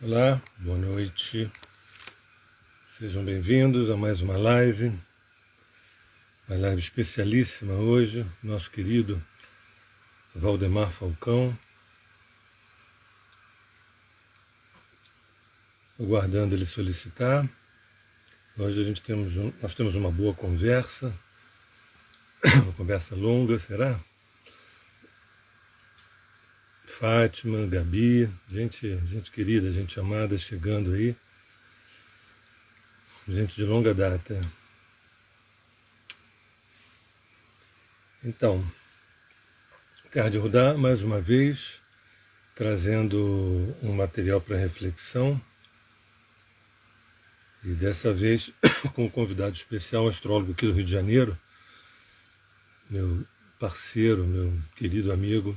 Olá, boa noite. Sejam bem-vindos a mais uma live especialíssima hoje, nosso querido Valdemar Falcão, aguardando ele solicitar. Hoje nós temos uma boa conversa, uma conversa longa, será? Fátima, Gabi, gente querida, gente amada chegando aí, gente de longa data. Então, Terra de Rudá, mais uma vez, trazendo um material para reflexão, e dessa vez com um convidado especial, um astrólogo aqui do Rio de Janeiro, meu parceiro, meu querido amigo,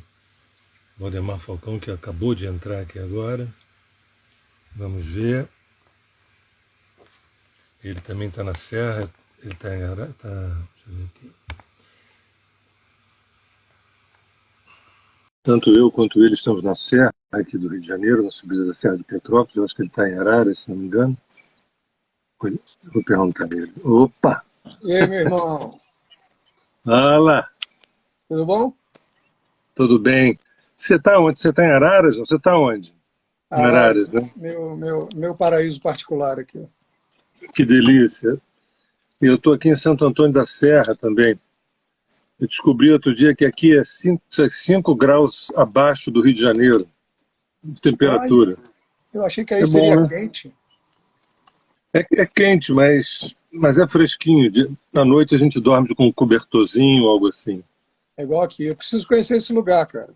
Valdemar Falcão, que acabou de entrar aqui agora. Vamos ver. Ele também está na Serra, ele está em Arara, deixa eu ver aqui. Tanto eu quanto ele estamos na Serra, aqui do Rio de Janeiro, na subida da Serra de Petrópolis. Eu acho que ele está em Arara, se não me engano. Vou perguntar dele. Opa! E aí, meu irmão? Fala! Tudo bom? Tudo bem. Você está onde? Você está em Araras? Você está onde? Em Araras, né? Meu paraíso particular aqui. Que delícia. Eu estou aqui em Santo Antônio da Serra também. Eu descobri outro dia que aqui é 5 graus abaixo do Rio de Janeiro, de temperatura. Ai, eu achei que aí bom, seria né? quente. É quente, mas é fresquinho. À noite a gente dorme com um cobertorzinho, algo assim. É igual aqui. Eu preciso conhecer esse lugar, cara.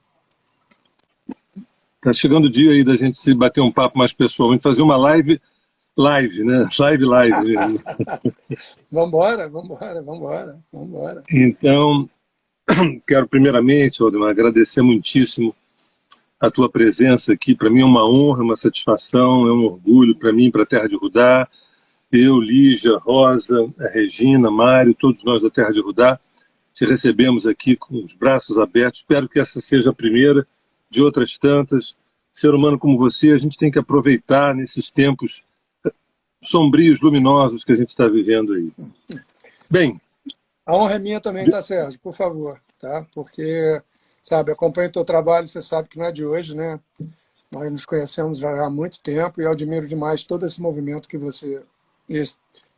Tá chegando o dia aí da gente se bater um papo mais pessoalmente, fazer uma live, né? Live mesmo. Vambora. Então, quero primeiramente, Valdemar, agradecer muitíssimo a tua presença aqui. Para mim é uma honra, uma satisfação, é um orgulho para mim, para a Terra de Rudá. Eu, Lígia, Rosa, a Regina, Mário, todos nós da Terra de Rudá, te recebemos aqui com os braços abertos. Espero que essa seja a primeira de outras tantas. Ser humano como você, a gente tem que aproveitar nesses tempos sombrios, luminosos que a gente está vivendo aí. Bem... A honra é minha também, tá, Sérgio? Por favor, tá? Porque, sabe, acompanho o teu trabalho, você sabe que não é de hoje, né? Nós nos conhecemos já há muito tempo e eu admiro demais todo esse movimento que você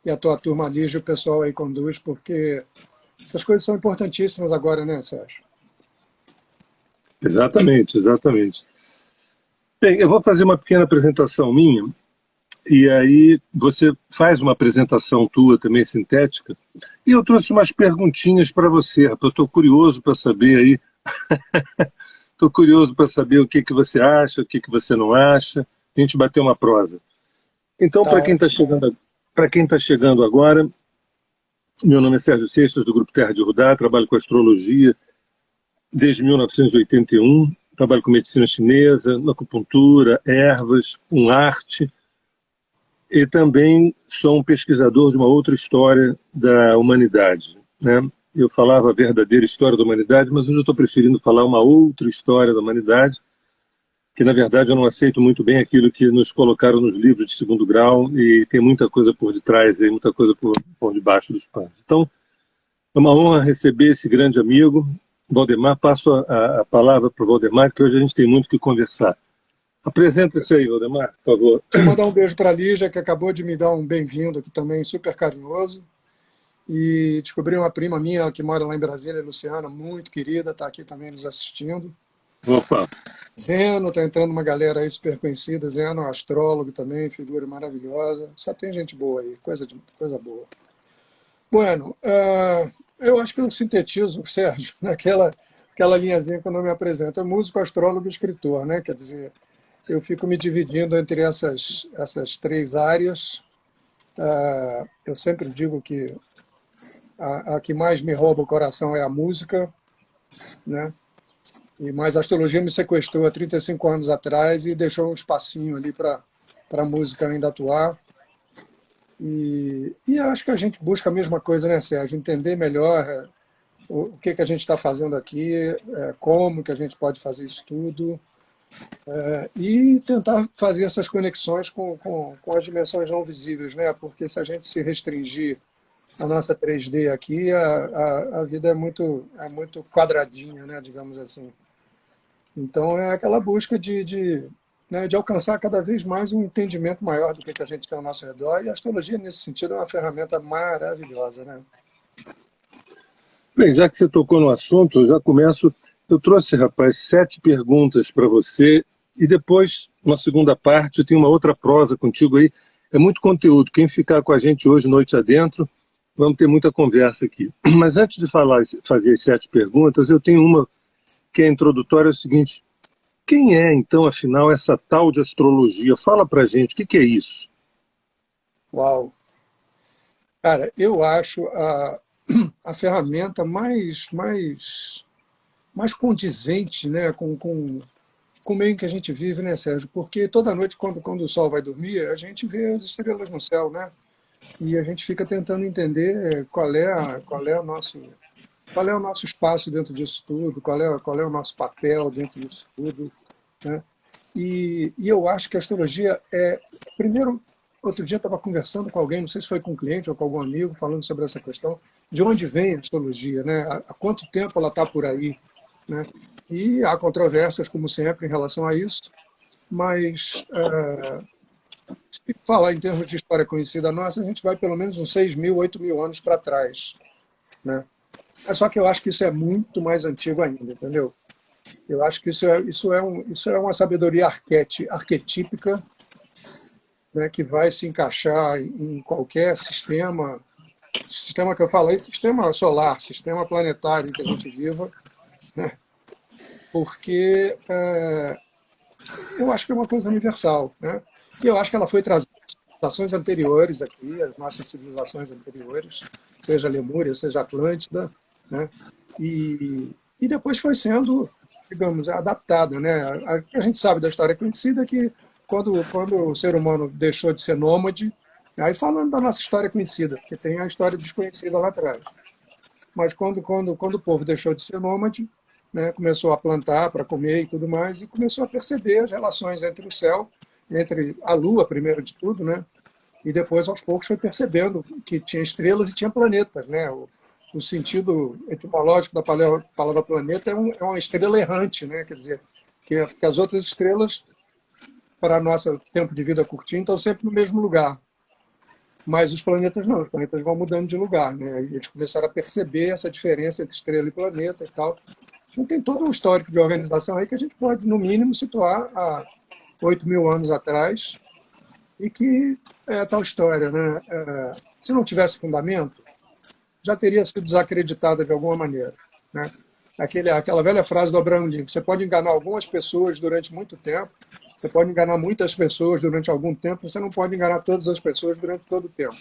e a tua turma Lígia, o pessoal aí conduz, porque essas coisas são importantíssimas agora, né, Sérgio? Exatamente. Bem, eu vou fazer uma pequena apresentação minha, e aí você faz uma apresentação tua também sintética, e eu trouxe umas perguntinhas para você, rapaz. Eu estou curioso para saber aí, estou curioso para saber o que você acha, o que você não acha, a gente bater uma prosa. Então, para quem está chegando agora, meu nome é Sérgio Seixas, do Grupo Terra de Rudá, trabalho com astrologia desde 1981, trabalho com medicina chinesa, acupuntura, ervas, com arte, e também sou um pesquisador de uma outra história da humanidade, né? Eu falava a verdadeira história da humanidade, mas hoje eu estou preferindo falar uma outra história da humanidade, que na verdade eu não aceito muito bem aquilo que nos colocaram nos livros de segundo grau, e tem muita coisa por detrás, e muita coisa por debaixo dos panos. Então, é uma honra receber esse grande amigo, Valdemar. Passo a palavra para o Valdemar, que hoje a gente tem muito que conversar. Apresenta-se aí, Valdemar, por favor. Quero mandar um beijo para a Lígia, que acabou de me dar um bem-vindo aqui também, super carinhoso. E descobri uma prima minha que mora lá em Brasília, Luciana, muito querida, está aqui também nos assistindo. Opa! Zeno, está entrando uma galera aí super conhecida. Zeno, astrólogo também, figura maravilhosa. Só tem gente boa aí, coisa boa. Bueno, eu acho que eu sintetizo, Sérgio, aquela linhazinha quando eu me apresento. É músico, astrólogo e escritor, né? Quer dizer, eu fico me dividindo entre essas três áreas. Eu sempre digo que a que mais me rouba o coração é a música, né? Mas a astrologia me sequestrou há 35 anos atrás e deixou um espacinho ali para a música ainda atuar. E acho que a gente busca a mesma coisa, né, Sérgio? Entender melhor o que a gente está fazendo aqui, como que a gente pode fazer isso tudo, e tentar fazer essas conexões com as dimensões não visíveis, né? Porque se a gente se restringir a nossa 3D aqui, a vida é muito quadradinha, né, digamos assim. Então é aquela busca né, de alcançar cada vez mais um entendimento maior do que a gente tem ao nosso redor, e a astrologia, nesse sentido, é uma ferramenta maravilhosa, né? Bem, já que você tocou no assunto, eu já começo. Eu trouxe, rapaz, 7 perguntas para você e depois, uma segunda parte, eu tenho uma outra prosa contigo aí. É muito conteúdo. Quem ficar com a gente hoje, noite adentro, vamos ter muita conversa aqui. Mas antes de fazer as 7 perguntas, eu tenho uma que é introdutória, é o seguinte. Quem é, então, afinal, essa tal de astrologia? Fala para a gente, o que é isso? Uau! Cara, eu acho a ferramenta mais condizente, né, com o meio em que a gente vive, né, Sérgio? Porque toda noite, quando o sol vai dormir, a gente vê as estrelas no céu, né? E a gente fica tentando entender qual é o nosso espaço dentro disso tudo, qual é o nosso papel dentro disso tudo, né? E eu acho que a astrologia primeiro, outro dia eu estava conversando com alguém, não sei se foi com um cliente ou com algum amigo, falando sobre essa questão, de onde vem a astrologia, né? Há quanto tempo ela está por aí, né? E há controvérsias, como sempre, em relação a isso, mas se falar em termos de história conhecida nossa, a gente vai pelo menos uns 6.000, 8.000 anos para trás, né? Mas só que eu acho que isso é muito mais antigo ainda, entendeu? Eu acho que isso é uma sabedoria arquetípica, né, que vai se encaixar em qualquer sistema que eu falei, sistema solar, sistema planetário que a gente viva, né? Porque eu acho que é uma coisa universal, né? E eu acho que ela foi trazida às civilizações anteriores aqui, as nossas civilizações anteriores, seja Lemúria, seja Atlântida, né? E depois foi sendo, digamos, adaptada, né? A gente sabe da história conhecida que quando o ser humano deixou de ser nômade, aí falando da nossa história conhecida, porque tem a história desconhecida lá atrás. Mas quando o povo deixou de ser nômade, né, começou a plantar para comer e tudo mais, e começou a perceber as relações entre o céu, entre a lua, primeiro de tudo, né, e depois, aos poucos, foi percebendo que tinha estrelas e tinha planetas. Né, o sentido etimológico da palavra planeta é uma estrela errante, né, quer dizer, que as outras estrelas, para nosso tempo de vida curtinho, estão sempre no mesmo lugar. Mas os planetas não, os planetas vão mudando de lugar, né? E eles começaram a perceber essa diferença entre estrela e planeta e tal. Então tem todo um histórico de organização aí que a gente pode, no mínimo, situar há 8.000 anos atrás, e que é a tal história, né? Se não tivesse fundamento, já teria sido desacreditada de alguma maneira, né? Aquela velha frase do Abraham Lincoln: você pode enganar algumas pessoas durante muito tempo, você pode enganar muitas pessoas durante algum tempo, você não pode enganar todas as pessoas durante todo o tempo.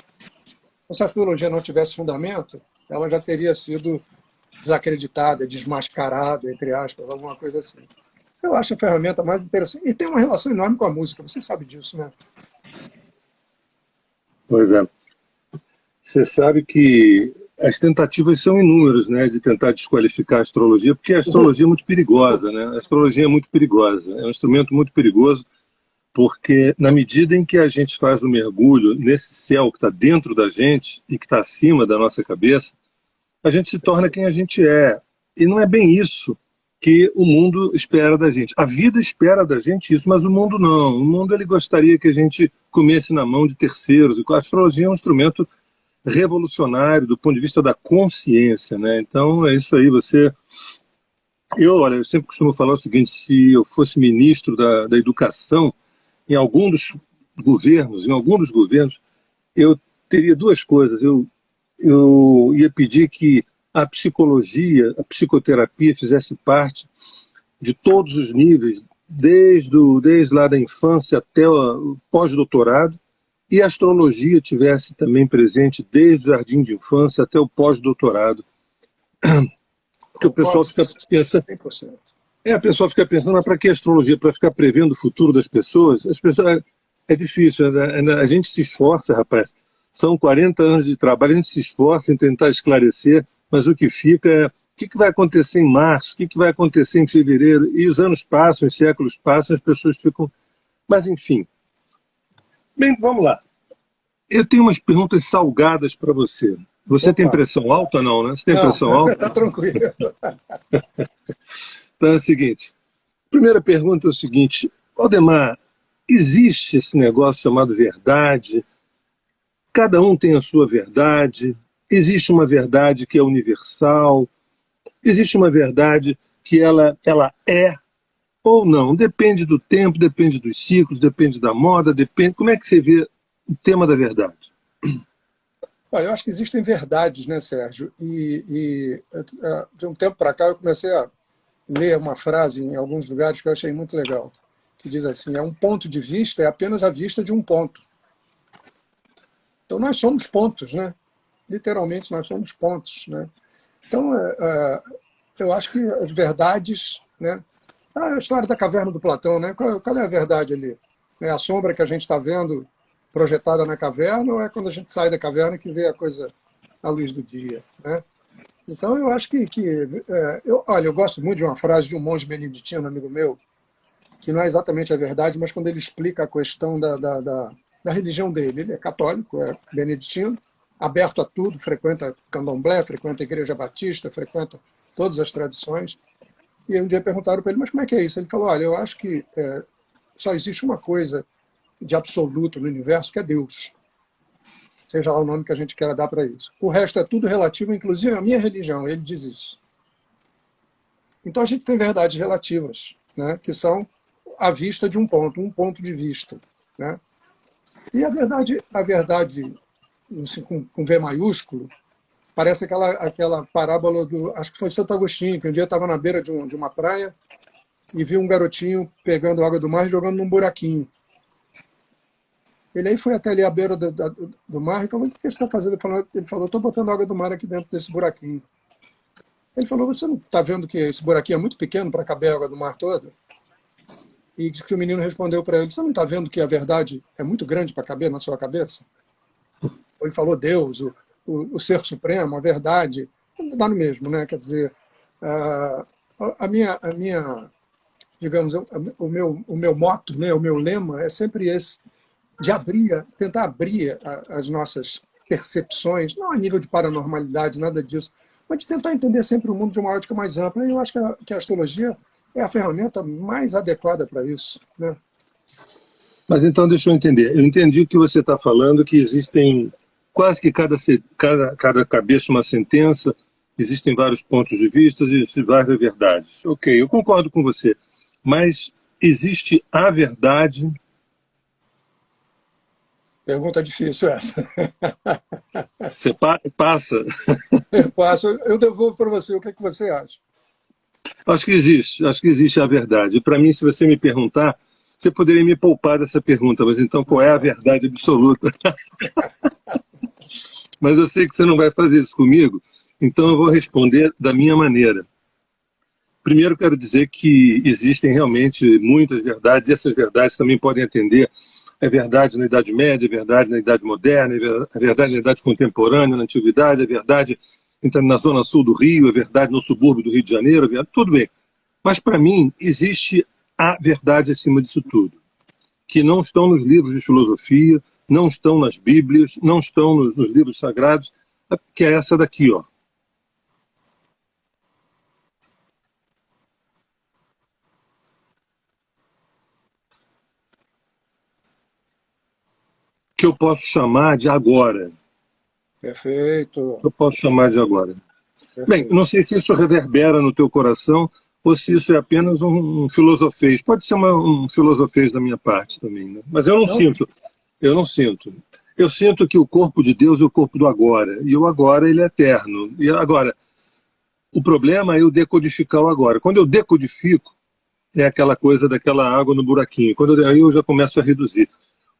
Então, se a astrologia não tivesse fundamento, ela já teria sido desacreditada, desmascarada, entre aspas, alguma coisa assim. Eu acho a ferramenta mais interessante. E tem uma relação enorme com a música, você sabe disso, né? Pois é. Você sabe que as tentativas são inúmeras, né, de tentar desqualificar a astrologia, porque a astrologia é muito perigosa, né? A astrologia é muito perigosa, é um instrumento muito perigoso, porque na medida em que a gente faz o mergulho nesse céu que está dentro da gente e que está acima da nossa cabeça, a gente se torna quem a gente é. E não é bem isso que o mundo espera da gente. A vida espera da gente isso, mas o mundo não. O mundo ele gostaria que a gente comesse na mão de terceiros. E a astrologia é um instrumento revolucionário do ponto de vista da consciência, né? Então é isso aí. Eu sempre costumo falar o seguinte: se eu fosse ministro da educação em algum dos governos, eu teria duas coisas. Eu ia pedir que a psicologia, a psicoterapia fizesse parte de todos os níveis, desde lá da infância até o pós-doutorado, e a astrologia tivesse também presente desde o jardim de infância até o pós-doutorado. Porque o pessoal fica pensando, 100%. a pessoa fica pensando, mas para que astrologia? Para ficar prevendo o futuro das pessoas? As pessoas é difícil, né? A gente se esforça, rapaz, São 40 anos de trabalho, a gente se esforça em tentar esclarecer, mas o que fica é o que vai acontecer em março, o que vai acontecer em fevereiro, e os anos passam, os séculos passam, as pessoas ficam... Mas, enfim. Bem, vamos lá. Eu tenho umas perguntas salgadas para você. Você tem Opa, pressão alta ou não, né? Você tem não, pressão alta? tá tranquilo. Então é o seguinte. Primeira pergunta é o seguinte. Aldemar, existe esse negócio chamado verdade? Cada um tem a sua verdade? Existe uma verdade que é universal? Existe uma verdade que ela é ou não? Depende do tempo, depende dos ciclos, depende da moda, depende... Como é que você vê o tema da verdade? Olha, eu acho que existem verdades, né, Sérgio? De um tempo para cá eu comecei a ler uma frase em alguns lugares que eu achei muito legal, que diz assim: um ponto de vista é apenas a vista de um ponto. Então nós somos pontos, né? Literalmente nós somos pontos, né? Então eu acho que as verdades, né? A história da caverna do Platão, né? Qual é a verdade ali? É a sombra que a gente está vendo projetada na caverna, ou é quando a gente sai da caverna que vê a coisa à luz do dia, né? Então eu acho olha, eu gosto muito de uma frase de um monge beneditino, amigo meu, que não é exatamente a verdade, mas quando ele explica a questão da religião dele. Ele é católico, é beneditino, aberto a tudo, frequenta candomblé, frequenta a igreja batista, frequenta todas as tradições. E um dia perguntaram para ele: mas como é que é isso? Ele falou: olha, eu acho que só existe uma coisa de absoluto no universo, que é Deus. Seja lá o nome que a gente queira dar para isso. O resto é tudo relativo, inclusive a minha religião. Ele diz isso. Então a gente tem verdades relativas, né, que são à vista de um ponto de vista, né? E a verdade assim, com V maiúsculo, parece aquela parábola do... Acho que foi Santo Agostinho, que um dia estava na beira de uma praia e viu um garotinho pegando água do mar e jogando num buraquinho. Ele aí foi até ali à beira do mar e falou: o que você está fazendo? Ele falou: estou botando água do mar aqui dentro desse buraquinho. Ele falou: você não está vendo que esse buraquinho é muito pequeno para caber a água do mar toda? E que o menino respondeu para ele: você não está vendo que a verdade é muito grande para caber na sua cabeça? Ele falou: Deus, o Ser Supremo, a verdade. Dá no mesmo, né? Quer dizer, a minha digamos, o meu moto, né, o meu lema é sempre esse, de tentar abrir as nossas percepções, não a nível de paranormalidade, nada disso, mas de tentar entender sempre o mundo de uma ótica mais ampla. E eu acho que a astrologia é a ferramenta mais adequada para isso, né? Mas então deixa eu entender. Eu entendi o que você está falando, que existem quase que cada cabeça uma sentença, existem vários pontos de vista e existem várias verdades. Ok, eu concordo com você. Mas existe a verdade... Pergunta difícil essa. Você passa? Eu passo, eu devolvo para você. O que é que você acha? Acho que existe a verdade. Para mim, se você me perguntar, você poderia me poupar dessa pergunta, mas então qual é a verdade absoluta? Mas eu sei que você não vai fazer isso comigo, então eu vou responder da minha maneira. Primeiro, quero dizer que existem realmente muitas verdades, e essas verdades também podem atender a verdade na Idade Média, a verdade na Idade Moderna, a verdade na Idade Contemporânea, na Antiguidade, a verdade na Zona Sul do Rio, a verdade no subúrbio do Rio de Janeiro, tudo bem. Mas, para mim, existe a verdade acima disso tudo, que não estão nos livros de filosofia, não estão nas Bíblias, não estão nos livros sagrados, que é essa daqui, ó. Que eu posso chamar de agora. Perfeito. Eu posso chamar de agora. Bem, Perfeito. não sei se isso reverbera no teu coração ou se isso é apenas um filosofês. Pode ser um filosofês da minha parte também, né? Mas eu não Não, sinto. Eu não sinto. Eu sinto que o corpo de Deus é o corpo do agora. E o agora, ele é eterno. E agora, o problema é eu decodificar o agora. Quando eu decodifico, é aquela coisa daquela água no buraquinho. Aí eu já começo a reduzir.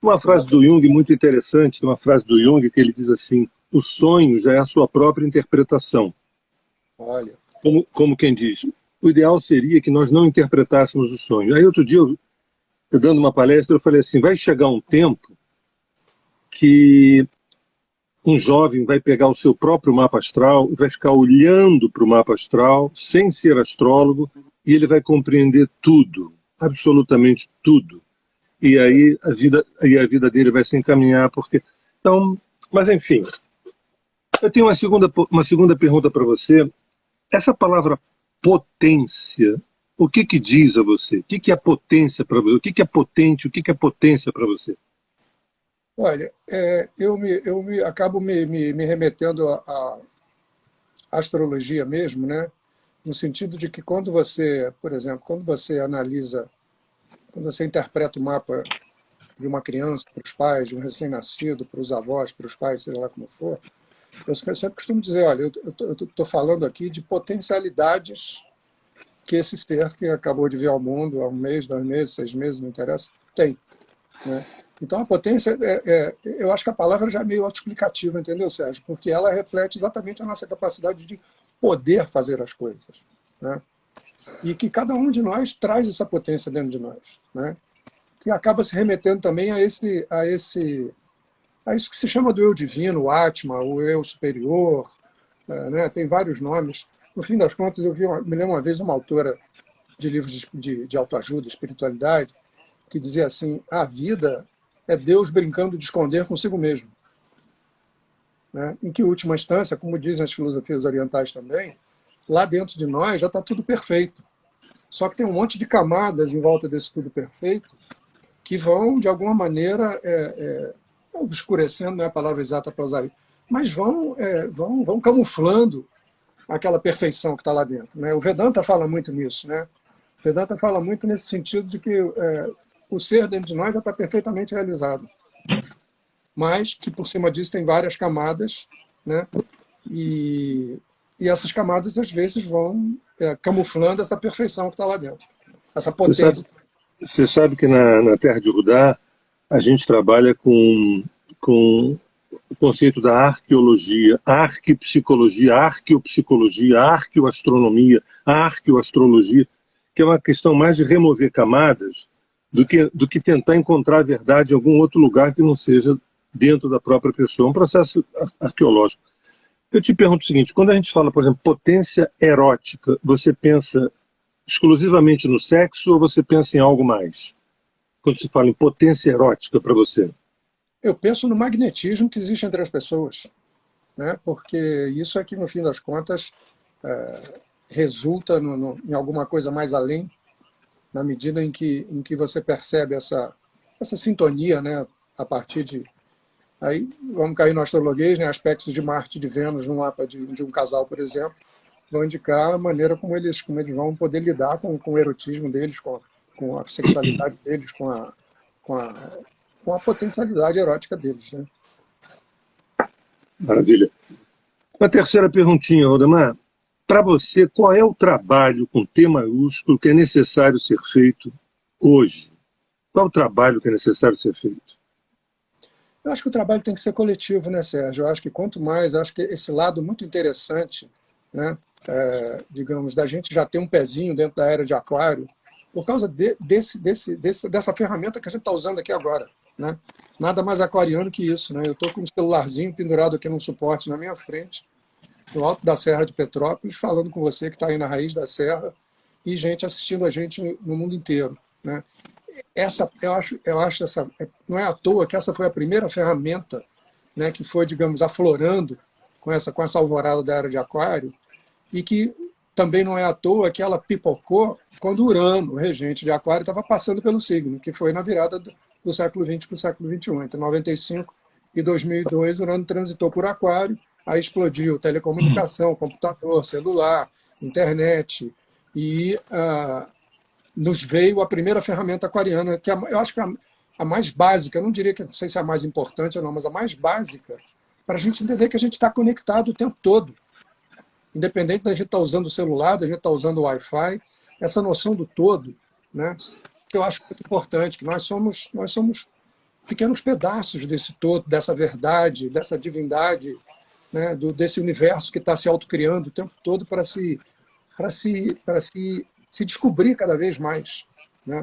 Uma frase do exatamente. Jung muito interessante, uma frase do Jung que ele diz assim: o sonho já é a sua própria interpretação. Olha, Como quem diz, o ideal seria que nós não interpretássemos o sonho. Aí outro dia, eu dando uma palestra, eu falei assim, vai chegar um tempo que um jovem vai pegar o seu próprio mapa astral e vai ficar olhando para o mapa astral, sem ser astrólogo, e ele vai compreender tudo, absolutamente tudo. E aí a vida dele vai se encaminhar, porque... Então, mas enfim, eu tenho uma segunda pergunta para você. Essa palavra potência, o que que diz a você? O que que é potência para você? O que que é potente? O que que é potência para você? Olha, acabo me remetendo à astrologia mesmo, né? No sentido de que quando você, por exemplo, quando você analisa, quando você interpreta o mapa de uma criança para os pais, de um recém-nascido, para os avós, para os pais, seja lá como for, eu sempre costumo dizer, olha, eu estou falando aqui de potencialidades que esse ser que acabou de vir ao mundo há um mês, 2 meses, 6 meses, não interessa, tem. Né? Então, a potência, eu acho que a palavra já é meio autoexplicativa, entendeu, Sérgio? Porque ela reflete exatamente a nossa capacidade de poder fazer as coisas. Né? E que cada um de nós traz essa potência dentro de nós. Né? Que acaba se remetendo também a isso que se chama do eu divino, o Atma, o eu superior, né? Tem vários nomes. No fim das contas, me lembro uma vez uma autora de livros de autoajuda, espiritualidade, que dizia assim, a vida é Deus brincando de esconder consigo mesmo. Né? Em que última instância, como dizem as filosofias orientais também, lá dentro de nós já está tudo perfeito. Só que tem um monte de camadas em volta desse tudo perfeito que vão, de alguma maneira, obscurecendo, não é a palavra exata para usar aí, mas vão camuflando aquela perfeição que está lá dentro. Né? O Vedanta fala muito nisso. Né? O Vedanta fala muito nesse sentido de que o ser dentro de nós já está perfeitamente realizado. Mas que por cima disso tem várias camadas, né? E essas camadas às vezes vão camuflando essa perfeição que está lá dentro, essa potência. Você sabe que na Terra de Rudá a gente trabalha com o conceito da arqueologia, arquipsicologia, arqueopsicologia, arqueoastronomia, arqueoastrologia, que é uma questão mais de remover camadas do que tentar encontrar a verdade em algum outro lugar que não seja dentro da própria pessoa. É um processo arqueológico. Eu te pergunto o seguinte, quando a gente fala, por exemplo, potência erótica, você pensa exclusivamente no sexo ou você pensa em algo mais? Quando se fala em potência erótica para você? Eu penso no magnetismo que existe entre as pessoas, né? Porque isso é que, no fim das contas, resulta em alguma coisa mais além, na medida em que você percebe essa sintonia, né? A partir de... Aí vamos cair no astrologuês, né? Aspectos de Marte e de Vênus no mapa de um casal, por exemplo, vão indicar a maneira como eles vão poder lidar com o erotismo deles, com a sexualidade deles, com a potencialidade erótica deles. Né? Maravilha. Uma terceira perguntinha, Rodemar. Para você, qual é o trabalho com T maiúsculo que é necessário ser feito hoje? Qual é o trabalho que é necessário ser feito? Eu acho que o trabalho tem que ser coletivo, né, Sérgio? Eu acho que quanto mais, acho que esse lado muito interessante, né, digamos, da gente já ter um pezinho dentro da era de Aquário, por causa dessa ferramenta que a gente está usando aqui agora. Né? Nada mais aquariano que isso. Né? Eu estou com um celularzinho pendurado aqui num suporte na minha frente, no alto da Serra de Petrópolis, falando com você que está aí na raiz da serra, e gente assistindo a gente no mundo inteiro. Né? Eu acho não é à toa que essa foi a primeira ferramenta, né, que foi, digamos, aflorando com essa alvorada da era de Aquário, e que também não é à toa que ela pipocou quando Urano, o regente de Aquário, estava passando pelo signo, que foi na virada do século XX para o século XXI. Entre 95 e 2002, Urano transitou por Aquário, aí explodiu telecomunicação, computador, celular, internet, e nos veio a primeira ferramenta aquariana, que eu acho que a mais básica, eu não diria que, não sei se é a mais importante ou não, mas a mais básica, para a gente entender que a gente está conectado o tempo todo. Independente da gente estar usando o celular, da gente estar usando o Wi-Fi, essa noção do todo, né, que eu acho muito importante, que nós somos pequenos pedaços desse todo, dessa verdade, dessa divindade, né, desse universo que está se autocriando o tempo todo para se descobrir cada vez mais. Né?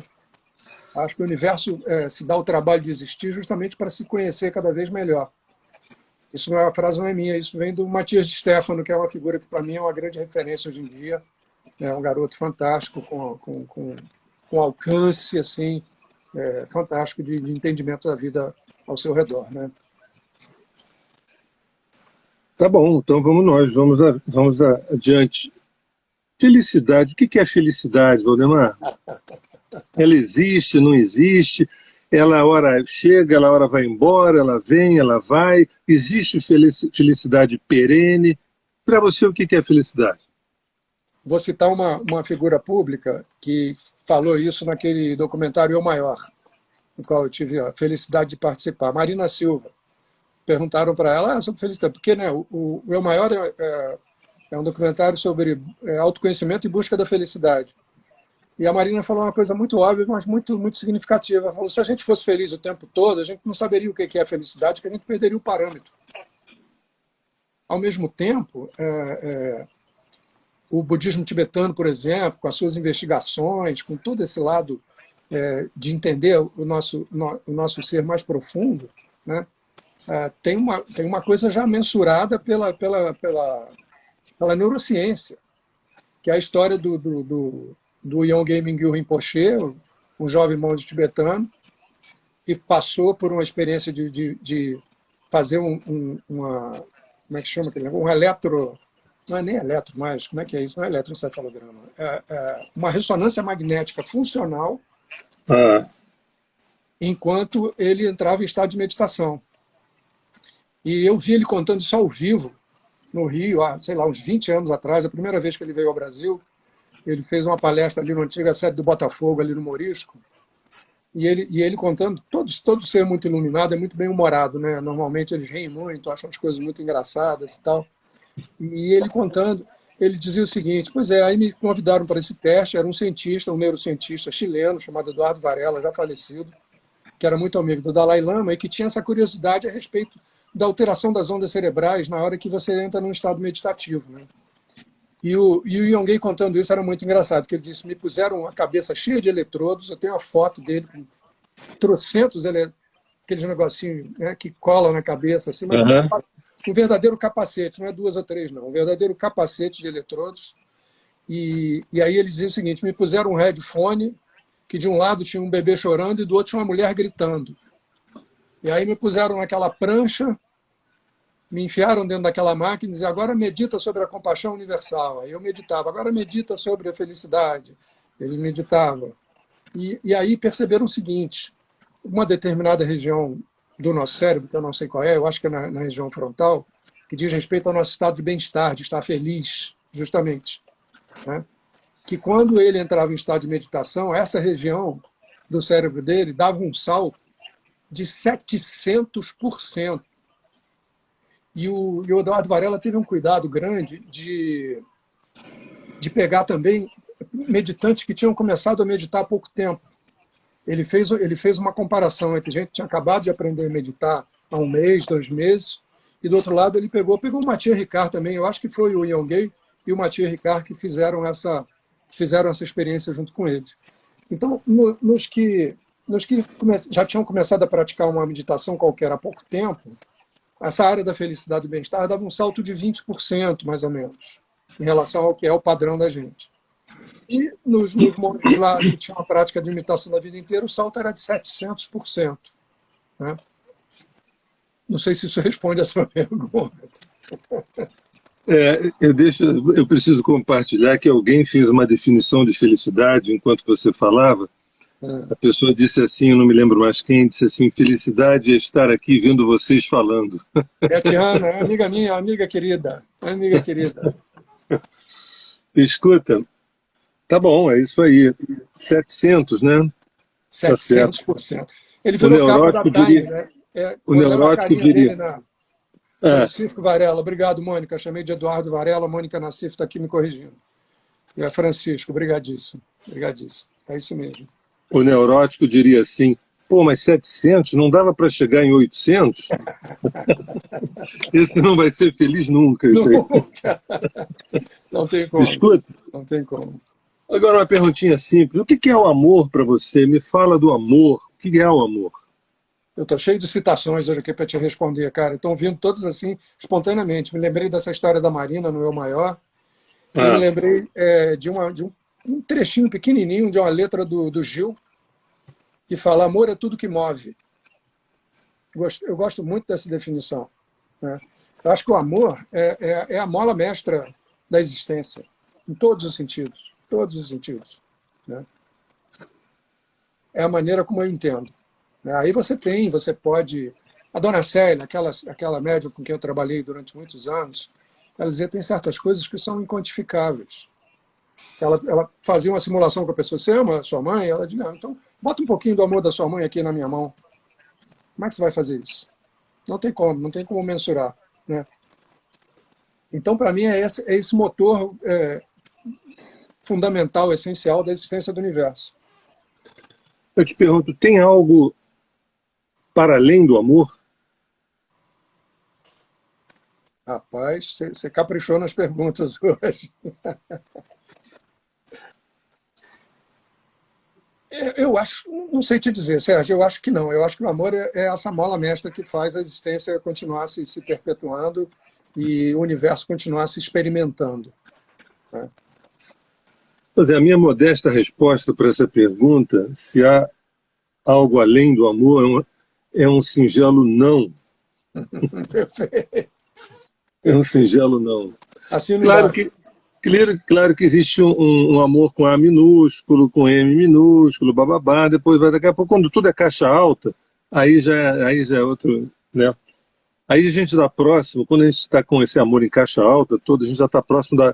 Acho que o universo se dá o trabalho de existir justamente para se conhecer cada vez melhor. Isso não é uma frase, não é minha, isso vem do Matias de Stefano, que é uma figura que para mim é uma grande referência hoje em dia. É um garoto fantástico, com alcance assim, fantástico de entendimento da vida ao seu redor, né? Tá bom, então vamos nós, adiante. Felicidade, o que é felicidade, Valdemar? Ela existe, não existe? Ela hora chega, ela hora vai embora, ela vem, ela vai. Existe felicidade perene? Para você, o que é felicidade? Vou citar uma figura pública que falou isso naquele documentário Eu Maior, no qual eu tive a felicidade de participar. Marina Silva. Perguntaram para ela sobre felicidade, porque né, o Eu Maior é um documentário sobre autoconhecimento e busca da felicidade. E a Marina falou uma coisa muito óbvia, mas muito, muito significativa. Ela falou, se a gente fosse feliz o tempo todo, a gente não saberia o que é felicidade, que a gente perderia o parâmetro. Ao mesmo tempo, o budismo tibetano, por exemplo, com as suas investigações, com todo esse lado de entender o nosso ser mais profundo, né, tem uma coisa já mensurada pela neurociência, que é a história do Yongey Mingyur Rinpoche, um jovem monge tibetano, que passou por uma experiência de fazer uma... Como é que chama aquele negócio? Um eletro... Não é nem eletro mais, como é que é isso? Não é eletroencefalograma. Uma ressonância magnética funcional enquanto ele entrava em estado de meditação. E eu vi ele contando isso ao vivo, no Rio, sei lá, uns 20 anos atrás, a primeira vez que ele veio ao Brasil. Ele fez uma palestra ali no antiga sede do Botafogo, ali no Morisco, e ele contando, todo ser muito iluminado é muito bem humorado, né? Normalmente eles riem muito, acham as coisas muito engraçadas e tal. E ele contando, ele dizia o seguinte, pois é, aí me convidaram para esse teste, era um cientista, um neurocientista chileno, chamado Eduardo Varela, já falecido, que era muito amigo do Dalai Lama e que tinha essa curiosidade a respeito da alteração das ondas cerebrais na hora que você entra num estado meditativo, né? E o Yongey contando isso era muito engraçado, porque ele disse, me puseram a cabeça cheia de eletrodos, eu tenho uma foto dele com trocentos, aqueles negocinhos, né, que colam na cabeça, assim, mas um verdadeiro capacete, não é 2 ou 3, não, um verdadeiro capacete de eletrodos. E aí ele dizia o seguinte, me puseram um headphone, que de um lado tinha um bebê chorando e do outro tinha uma mulher gritando. E aí me puseram naquela prancha, me enfiaram dentro daquela máquina e diziam, agora medita sobre a compaixão universal. Aí eu meditava, agora medita sobre a felicidade. Ele meditava. E aí perceberam o seguinte, uma determinada região do nosso cérebro, que eu não sei qual é, eu acho que é na região frontal, que diz respeito ao nosso estado de bem-estar, de estar feliz, justamente. Né? Que quando ele entrava em estado de meditação, essa região do cérebro dele dava um salto de 700%. E o Eduardo Varela teve um cuidado grande de pegar também meditantes que tinham começado a meditar há pouco tempo. Ele fez uma comparação entre gente que tinha acabado de aprender a meditar há 1 mês, 2 meses, e do outro lado ele pegou o Mathieu Ricard também, eu acho que foi o Yongey e o Mathieu Ricard que fizeram essa experiência junto com ele. Então, nos que já tinham começado a praticar uma meditação qualquer há pouco tempo, essa área da felicidade e do bem-estar dava um salto de 20%, mais ou menos, em relação ao que é o padrão da gente. E nos monges lá que tinham a prática de meditação da vida inteira, o salto era de 700%. Né? Não sei se isso responde a sua pergunta. Eu preciso compartilhar que alguém fez uma definição de felicidade enquanto você falava. A pessoa disse assim, eu não me lembro mais quem, disse assim, felicidade é estar aqui vendo vocês falando. É a Tiana, é amiga minha, amiga querida. Escuta, tá bom, é isso aí. 700, né? 700%. Ele O virou capa da neurótico Time, diria, né? o Puseram a neurótico carinha dele diria. na Francisco Varela. Obrigado, Mônica. Chamei de Eduardo Varela. Mônica Nassif está aqui me corrigindo. E é Francisco, obrigadíssimo. Obrigadíssimo. É isso mesmo. O neurótico diria assim, pô, mas 700 não dava para chegar em 800? Esse não vai ser feliz nunca. Isso aí. Nunca. Não tem como. Escuta. Não tem como. Agora uma perguntinha simples. O que é o amor para você? Me fala do amor. O que é o amor? Eu estou cheio de citações hoje aqui para te responder, cara. Estão vindo todas assim, espontaneamente. Me lembrei dessa história da Marina no Eu Maior, e me Ah, lembrei de um trechinho pequenininho de uma letra do Gil, que fala: amor é tudo que move. Eu gosto muito dessa definição, né? Eu acho que o amor é a mola mestra da existência, em todos os sentidos. Todos os sentidos, né? É a maneira como eu entendo, né? Aí você pode. A dona Célia, aquela médium com quem eu trabalhei durante muitos anos, ela dizia que tem certas coisas que são inquantificáveis. Ela fazia uma simulação com a pessoa: você ama a sua mãe? Ela dizia: não, então bota um pouquinho do amor da sua mãe aqui na minha mão. Como é que você vai fazer isso? Não tem como mensurar, né? Então, para mim, é esse motor fundamental, essencial da existência do universo. eu te pergunto, tem algo para além do amor? Rapaz, você caprichou nas perguntas hoje. Eu acho, não sei te dizer, Sérgio, eu acho que não. Eu acho que o amor é essa mola mestra que faz a existência continuar se perpetuando e o universo continuar se experimentando, né? Pois é, a minha modesta resposta para essa pergunta, se há algo além do amor, é um singelo não. Perfeito. É um singelo não. Assino Claro embaixo. que, claro que existe um amor com A minúsculo, com M minúsculo, bababá, depois vai daqui a pouco, quando tudo é caixa alta, aí já é outro, né? Aí a gente está próximo, quando a gente está com esse amor em caixa alta todo, a gente já está próximo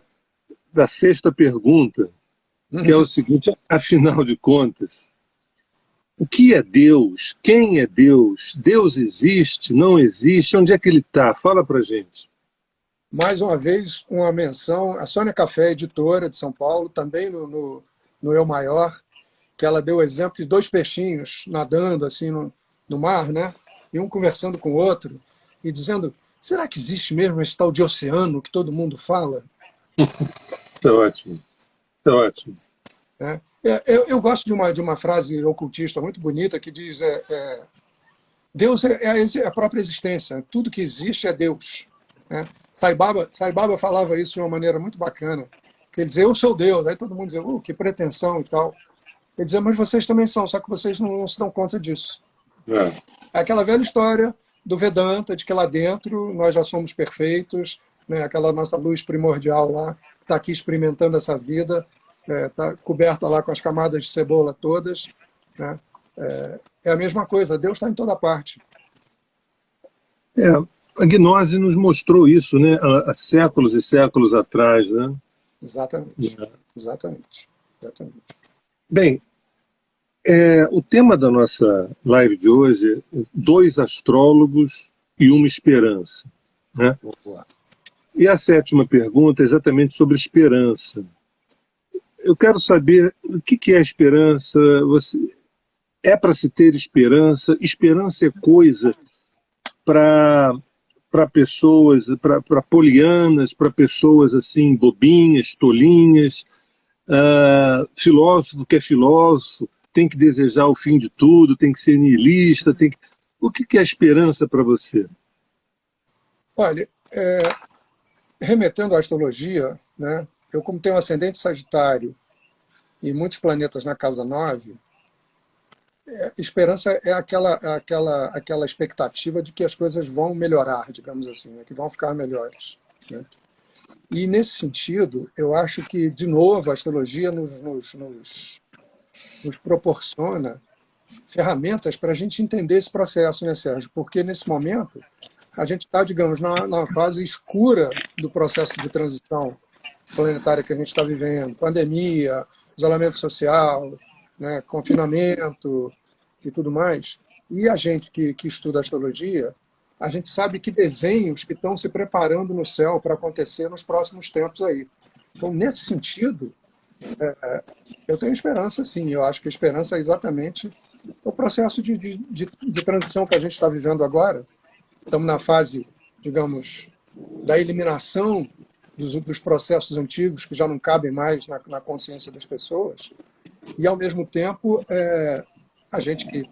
da sexta pergunta, que é o seguinte: afinal de contas, o que é Deus? Quem é Deus? Deus existe? Não existe? Onde é que ele está? Fala pra gente. Mais uma vez, uma menção, a Sônia Café, editora de São Paulo, também no Eu Maior, que ela deu o exemplo de dois peixinhos nadando assim no mar, né? E um conversando com o outro e dizendo: será que existe mesmo esse tal de oceano que todo mundo fala? Isso é ótimo, isso é ótimo. Né? Eu gosto de uma frase ocultista muito bonita que diz: Deus é a própria existência, tudo que existe é Deus, né? Sai Baba falava isso de uma maneira muito bacana. Quer dizer, eu sou Deus. Aí todo mundo dizia: que pretensão e tal. Ele dizia: mas vocês também são, só que vocês não se dão conta disso. É. É aquela velha história do Vedanta, de que lá dentro nós já somos perfeitos, né? Aquela nossa luz primordial lá, que está aqui experimentando essa vida, está coberta lá com as camadas de cebola todas, né? É a mesma coisa, Deus está em toda parte. É, a gnose nos mostrou isso, né, há séculos e séculos atrás, né? Exatamente. Exatamente. Exatamente. Bem, o tema da nossa live de hoje é dois astrólogos e uma esperança, né? Boa. E a sétima pergunta é exatamente sobre esperança. Eu quero saber o que é esperança. É para se ter esperança? Esperança é coisa para pessoas, para polianas, para pessoas assim bobinhas, tolinhas, filósofo que é filósofo, tem que desejar o fim de tudo, tem que ser niilista, tem que... O que é esperança para você? Olha, remetendo à astrologia, né, eu como tenho ascendente Sagitário e muitos planetas na casa 9, esperança é aquela expectativa de que as coisas vão melhorar, digamos assim, né, que vão ficar melhores, né? E, nesse sentido, eu acho que, de novo, a astrologia nos proporciona ferramentas para a gente entender esse processo, né, Sérgio? Porque, nesse momento, a gente está, digamos, na fase escura do processo de transição planetária que a gente está vivendo: pandemia, isolamento social, né, confinamento e tudo mais. E a gente que estuda astrologia, a gente sabe que desenhos que estão se preparando no céu para acontecer nos próximos tempos aí. Então, nesse sentido, eu tenho esperança, sim. Eu acho que a esperança é exatamente o processo de transição que a gente está vivendo agora. Estamos na fase, digamos, da eliminação dos processos antigos que já não cabem mais na consciência das pessoas. E, ao mesmo tempo, a gente que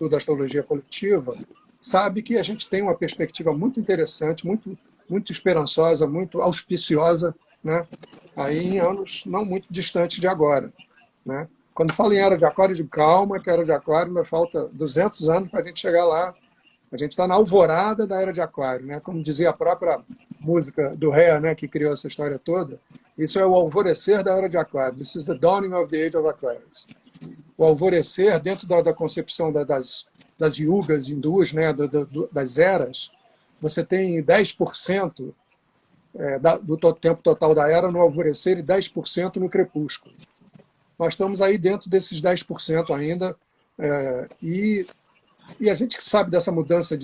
estuda astrologia coletiva, sabe que a gente tem uma perspectiva muito interessante, muito esperançosa, muito auspiciosa, né? Aí em anos não muito distantes de agora, né? Quando falo em Era de Aquário, eu digo, calma, que a Era de Aquário ainda falta 200 anos para a gente chegar lá. A gente está na alvorada da Era de Aquário, né? Como dizia a própria música do Rea, né, que criou essa história toda. Isso é o alvorecer da Era de Aquário. This is the dawning of the age of Aquarius. O alvorecer, dentro da concepção das yugas hindus, né, das eras, você tem 10% do tempo total da era no alvorecer e 10% no crepúsculo. Nós estamos aí dentro desses 10% ainda, e a gente que sabe dessa mudança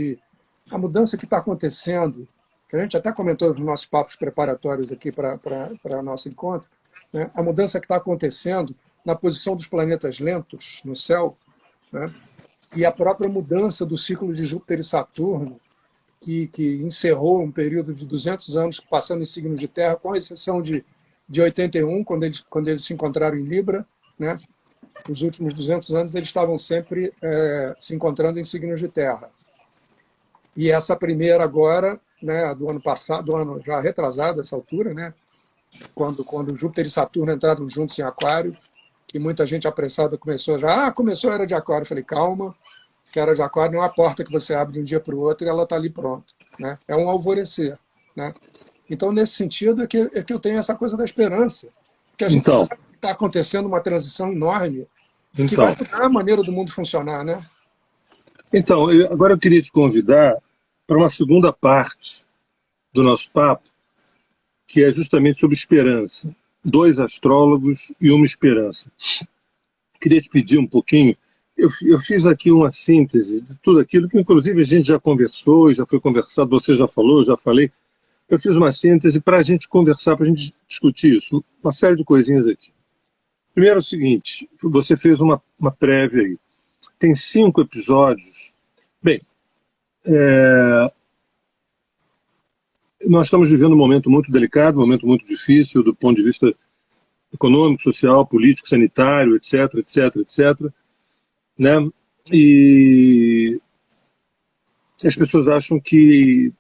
a mudança que está acontecendo, que a gente até comentou nos nossos papos preparatórios aqui para o nosso encontro, né, a mudança que está acontecendo na posição dos planetas lentos no céu, né, e a própria mudança do ciclo de Júpiter e Saturno, que encerrou um período de 200 anos passando em signos de terra, com exceção de 81, quando eles se encontraram em Libra, né? Os últimos 200 anos eles estavam sempre se encontrando em signos de terra. E essa primeira agora, né, do ano passado, do ano já retrasado, essa altura, né, quando Júpiter e Saturno entraram juntos em Aquário, que muita gente apressada começou a Era de Aquário. Eu falei, calma, que a Era de Aquário não é uma porta que você abre de um dia para o outro e ela está ali pronta, né? É um alvorecer, né? Então, nesse sentido, é que eu tenho essa coisa da esperança, porque a gente sabe que está acontecendo uma transição enorme que vai mudar a maneira do mundo funcionar, né? Então, agora eu queria te convidar para uma segunda parte do nosso papo, que é justamente sobre esperança. 2 astrólogos e uma esperança. Queria te pedir um pouquinho, eu fiz aqui uma síntese de tudo aquilo que, inclusive, a gente já conversou, já foi conversado, você já falou, já falei. Eu fiz uma síntese para a gente conversar, para a gente discutir isso, uma série de coisinhas aqui. Primeiro é o seguinte, você fez uma prévia aí. Tem 5 episódios. Bem, nós estamos vivendo um momento muito delicado, um momento muito difícil do ponto de vista econômico, social, político, sanitário, etc, etc, etc. Né? E as pessoas acham que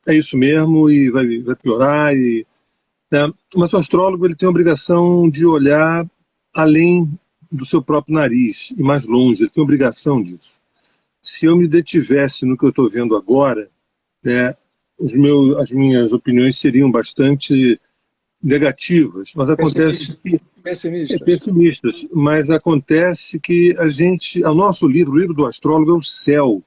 é isso mesmo e vai piorar. Né? Mas o astrólogo ele tem a obrigação de olhar além do seu próprio nariz e mais longe, ele tem obrigação disso. Se eu me detivesse no que eu estou vendo agora, né, as minhas opiniões seriam bastante negativas, mas acontece que pessimistas, mas acontece que o nosso livro, o livro do astrólogo é o céu.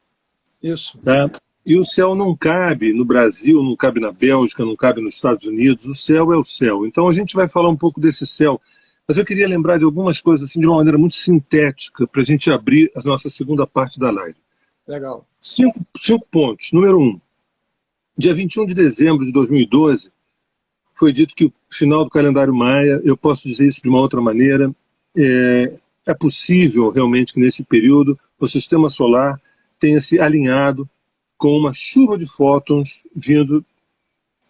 Isso. Tá? E o céu não cabe no Brasil, não cabe na Bélgica, não cabe nos Estados Unidos, o céu é o céu. Então a gente vai falar um pouco desse céu, mas eu queria lembrar de algumas coisas assim, de uma maneira muito sintética, para a gente abrir a nossa segunda parte da live. Legal. 5 pontos. Número 1. Dia 21 de dezembro de 2012, foi dito que o final do calendário maia, eu posso dizer isso de uma outra maneira, é possível realmente que nesse período o sistema solar tenha se alinhado com uma chuva de fótons vindo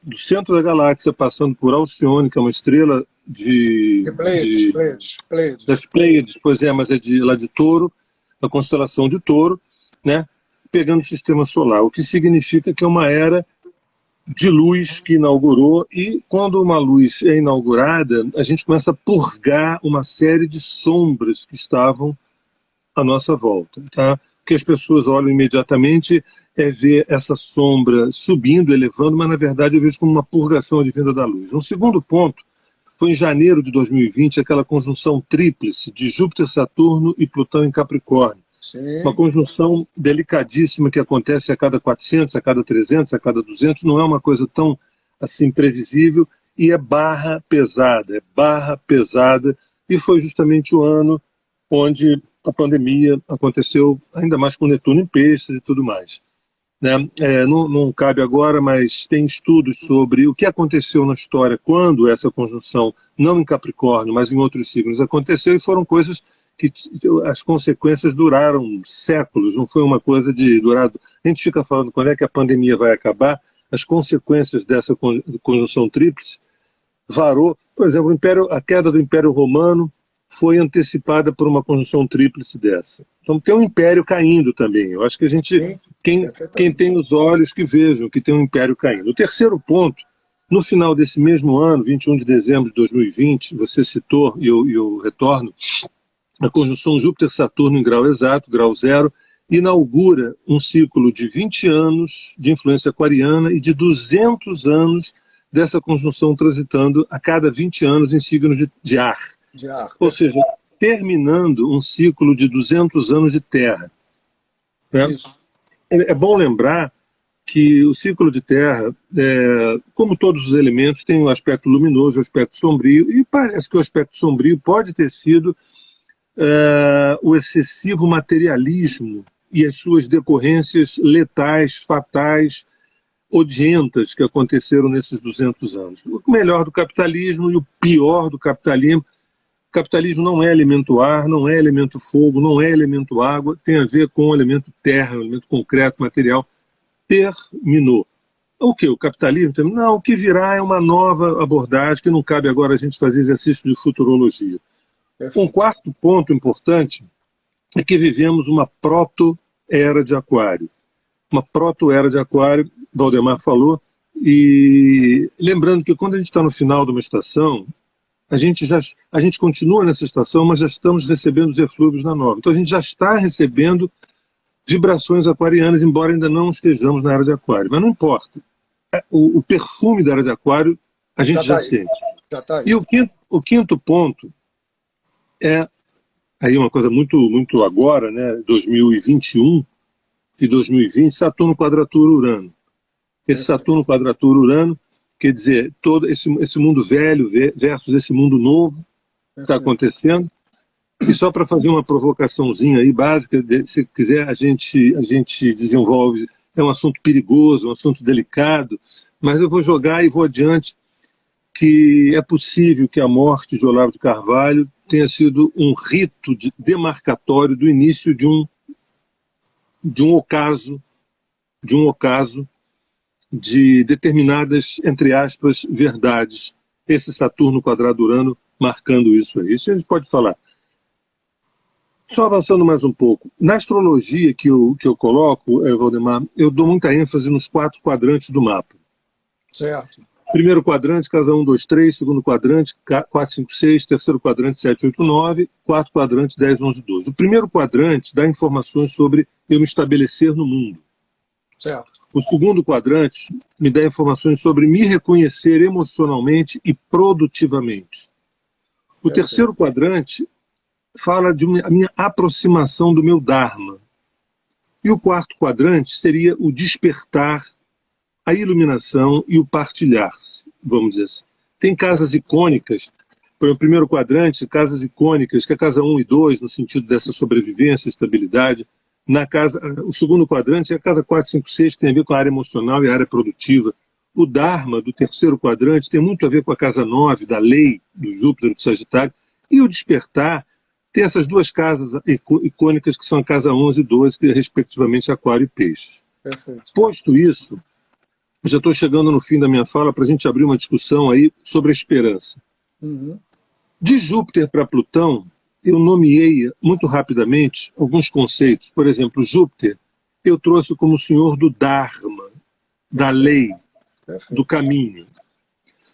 do centro da galáxia, passando por Alcione, que é uma estrela das Pleiades, pois é, mas é lá de Touro, da constelação de Touro, né, pegando o sistema solar, o que significa que é uma era de luz que inaugurou, e quando uma luz é inaugurada, a gente começa a purgar uma série de sombras que estavam à nossa volta. Tá? O que as pessoas olham imediatamente é ver essa sombra subindo, elevando, mas na verdade eu vejo como uma purgação advinda da luz. Um segundo ponto foi em janeiro de 2020, aquela conjunção tríplice de Júpiter, Saturno e Plutão em Capricórnio. Sim. Uma conjunção delicadíssima que acontece a cada 400, a cada 300, a cada 200, não é uma coisa tão assim previsível, e é barra pesada, e foi justamente o ano onde a pandemia aconteceu, ainda mais com Netuno em Peixes e tudo mais. Né? Não cabe agora, mas tem estudos sobre o que aconteceu na história quando essa conjunção, não em Capricórnio, mas em outros signos, aconteceu, e foram coisas que as consequências duraram séculos, não foi uma coisa de durar... A gente fica falando quando é que a pandemia vai acabar, as consequências dessa conjunção tríplice varou, por exemplo, a queda do Império Romano foi antecipada por uma conjunção tríplice dessa. Então tem um império caindo também. Eu acho que a gente, Sim, quem perfeitamente. tem os olhos que vejam que tem um império caindo. O terceiro ponto, no final desse mesmo ano, 21 de dezembro de 2020, você citou, e eu retorno, a conjunção Júpiter-Saturno em grau exato, grau zero, inaugura um ciclo de 20 anos de influência aquariana e de 200 anos dessa conjunção transitando a cada 20 anos em signos de ar. De ar, Ou seja, perfeito. terminando um ciclo de 200 anos de Terra. Né? Isso. É bom lembrar que o ciclo de Terra, como todos os elementos, tem o aspecto luminoso e o aspecto sombrio, e parece que o aspecto sombrio pode ter sido o excessivo materialismo e as suas decorrências letais, fatais, odientas que aconteceram nesses 200 anos. O melhor do capitalismo e o pior do capitalismo. O capitalismo não é elemento ar, não é elemento fogo, não é elemento água, tem a ver com o elemento terra, o elemento concreto, material. Terminou. O que? O capitalismo? Não, o que virá é uma nova abordagem que não cabe agora a gente fazer exercício de futurologia. Um Perfeito. quarto ponto importante é que vivemos uma proto-era de Aquário. Uma proto-era de Aquário, Valdemar falou, e lembrando que quando a gente está no final de uma estação, a gente continua nessa estação, mas já estamos recebendo os eflúvios na nova. Então a gente já está recebendo vibrações aquarianas, embora ainda não estejamos na era de Aquário. Mas não importa. O perfume da era de Aquário a Já gente está já aí. sente. Já está E aí. o quinto ponto é aí uma coisa muito agora, né? 2021 e 2020, Saturno quadratura Urano. Esse Perfeito. Saturno quadratura Urano, quer dizer, todo esse mundo velho versus esse mundo novo que está Perfeito. acontecendo. E só para fazer uma provocaçãozinha aí básica, se quiser a gente desenvolve, é um assunto perigoso, um assunto delicado, mas eu vou jogar e vou adiante que é possível que a morte de Olavo de Carvalho tenha sido um rito demarcatório do início de um ocaso de determinadas, entre aspas, verdades. Esse Saturno quadrado Urano marcando isso aí. Isso a gente pode falar. Só avançando mais um pouco. Na astrologia que eu coloco, Valdemar, eu dou muita ênfase nos 4 quadrantes do mapa. Certo. Primeiro quadrante, casa 1, 2, 3. Segundo quadrante, 4, 5, 6. Terceiro quadrante, 7, 8, 9. Quarto quadrante, 10, 11, 12. O primeiro quadrante dá informações sobre eu me estabelecer no mundo. Certo. O segundo quadrante me dá informações sobre me reconhecer emocionalmente e produtivamente. O Perfeito. terceiro quadrante fala de a minha aproximação do meu Dharma. E o quarto quadrante seria o despertar, a iluminação e o partilhar-se, vamos dizer assim. Tem casas icônicas, para o primeiro quadrante, casas icônicas, que é a casa 1 e 2, no sentido dessa sobrevivência e estabilidade. O segundo quadrante é a casa 4, 5, 6, que tem a ver com a área emocional e a área produtiva. O Dharma, do terceiro quadrante, tem muito a ver com a casa 9, da lei do Júpiter, do Sagitário. E o despertar tem essas duas casas icônicas, que são a casa 11 e 12, que é respectivamente Aquário e Peixes. Perfeito. Posto isso, já estou chegando no fim da minha fala para a gente abrir uma discussão aí sobre a esperança. Uhum. De Júpiter para Plutão, eu nomeei muito rapidamente alguns conceitos. Por exemplo, Júpiter eu trouxe como o senhor do Dharma, da lei, Perfeito. do caminho.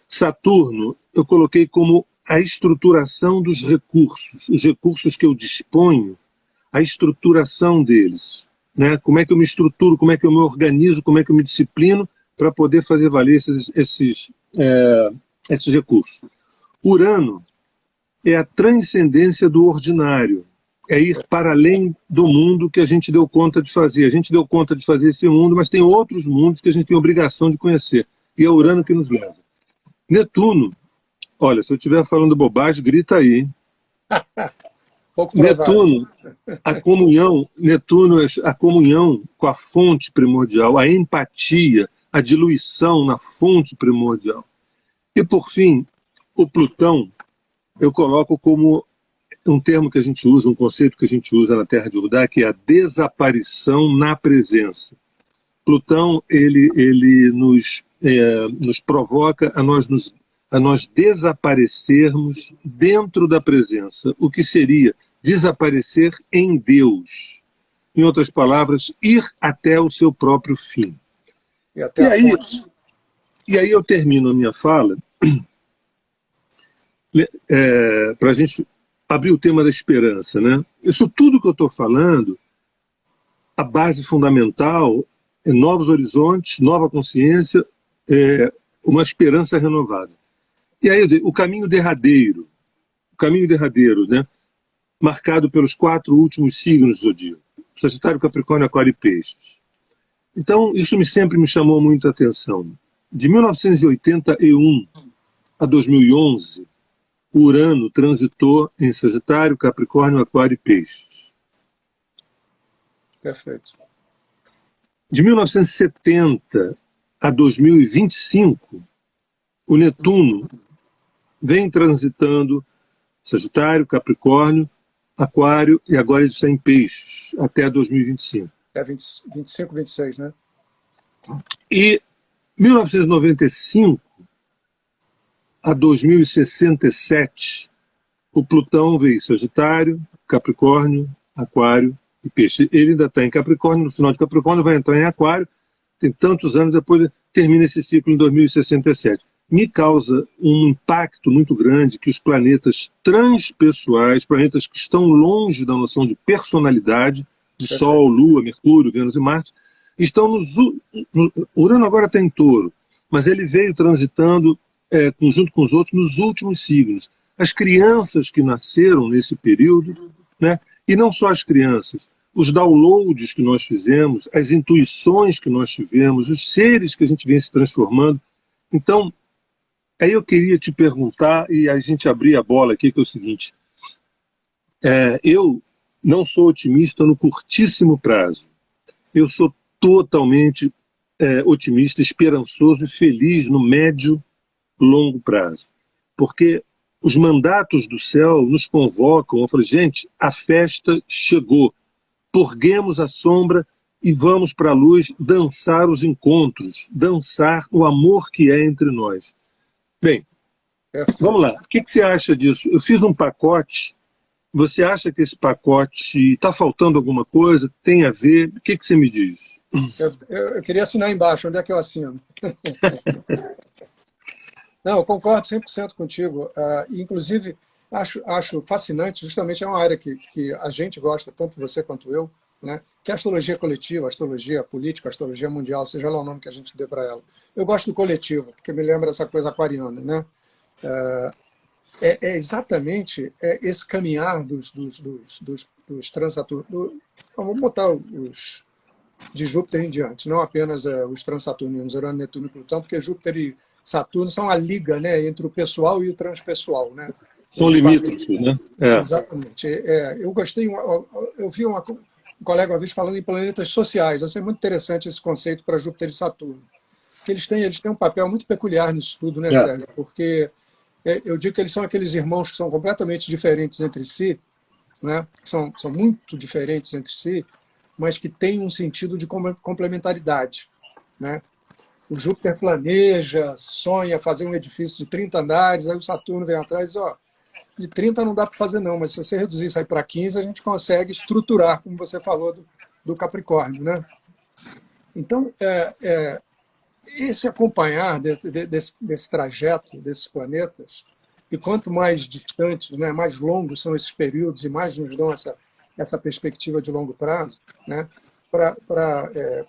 Saturno eu coloquei como a estruturação dos recursos, os recursos que eu disponho, a estruturação deles. Né? Como é que eu me estruturo, como é que eu me organizo, como é que eu me disciplino para poder fazer valer esses recursos. Urano é a transcendência do ordinário, é ir para além do mundo que a gente deu conta de fazer. A gente deu conta de fazer esse mundo, mas tem outros mundos que a gente tem obrigação de conhecer. E é Urano que nos leva. Netuno, olha, se eu estiver falando bobagem, grita aí, hein? Pouco provável. Netuno, a comunhão com a fonte primordial, a empatia, a diluição na fonte primordial. E, por fim, o Plutão, eu coloco como um termo que a gente usa, um conceito que a gente usa na Terra de Judá, que é a desaparição na presença. Plutão, ele nos provoca a nós nos a nós desaparecermos dentro da presença, o que seria desaparecer em Deus. Em outras palavras, ir até o seu próprio fim. E até a fonte. E aí eu termino a minha fala para a gente abrir o tema da esperança, né? Isso tudo que eu estou falando, a base fundamental é novos horizontes, nova consciência, uma esperança renovada. E aí o caminho derradeiro, né? Marcado pelos 4 últimos signos do zodíaco: Sagitário, Capricórnio, Aquário e Peixes. Então, isso sempre me chamou muita atenção. De 1981 a 2011, o Urano transitou em Sagitário, Capricórnio, Aquário e Peixes. Perfeito. De 1970 a 2025, o Netuno vem transitando Sagitário, Capricórnio, Aquário e agora ele está em Peixes, até 2025. 25, 26, né? E 1995 a 2067, o Plutão veio Sagitário, Capricórnio, Aquário e Peixe. Ele ainda está em Capricórnio, no final de Capricórnio vai entrar em Aquário, tem tantos anos, depois termina esse ciclo em 2067. Me causa um impacto muito grande que os planetas transpessoais, planetas que estão longe da noção de personalidade, de Sol, Lua, Mercúrio, Vênus e Marte, estão Urano agora está em Touro, mas ele veio transitando junto com os outros nos últimos signos. As crianças que nasceram nesse período, né, e não só as crianças, os downloads que nós fizemos, as intuições que nós tivemos, os seres que a gente vem se transformando. Então, aí eu queria te perguntar, e a gente abrir a bola aqui, que é o seguinte: eu não sou otimista no curtíssimo prazo. Eu sou totalmente otimista, esperançoso e feliz no médio, longo prazo. Porque os mandatos do céu nos convocam. Eu falei, gente, a festa chegou. Purguemos a sombra e vamos para a luz dançar os encontros, dançar o amor que é entre nós. Bem, vamos lá. O que você acha disso? Eu fiz um pacote. Você acha que esse pacote está faltando alguma coisa? Tem a ver? O que você me diz? Eu queria assinar embaixo. Onde é que eu assino? Não, eu concordo 100% contigo. Inclusive, acho fascinante, justamente é uma área que a gente gosta, tanto você quanto eu, né? Que é a astrologia coletiva, a astrologia política, a astrologia mundial, seja lá o nome que a gente dê para ela. Eu gosto do coletivo, porque me lembra essa coisa aquariana, né? Exatamente esse caminhar dos transaturnos. Vamos botar os de Júpiter em diante, não apenas os transaturninos, Urano, Netuno e Plutão, porque Júpiter e Saturno são a liga, né, entre o pessoal e o transpessoal, né? São limítrofes, né? Exatamente. Eu gostei, eu vi um colega uma vez falando em planetas sociais. Assim, é muito interessante esse conceito para Júpiter e Saturno. Porque eles têm um papel muito peculiar nisso tudo, né, Sérgio? Porque eu digo que eles são aqueles irmãos que são completamente diferentes entre si, né? São muito diferentes entre si, mas que têm um sentido de complementaridade, né? O Júpiter planeja, sonha fazer um edifício de 30 andares, aí o Saturno vem atrás e diz, de 30 não dá para fazer não, mas se você reduzir isso aí para 15, a gente consegue estruturar, como você falou do Capricórnio, né? Então, esse acompanhar desse trajeto desses planetas, e quanto mais distantes, né, mais longos são esses períodos e mais nos dão essa perspectiva de longo prazo, né? Para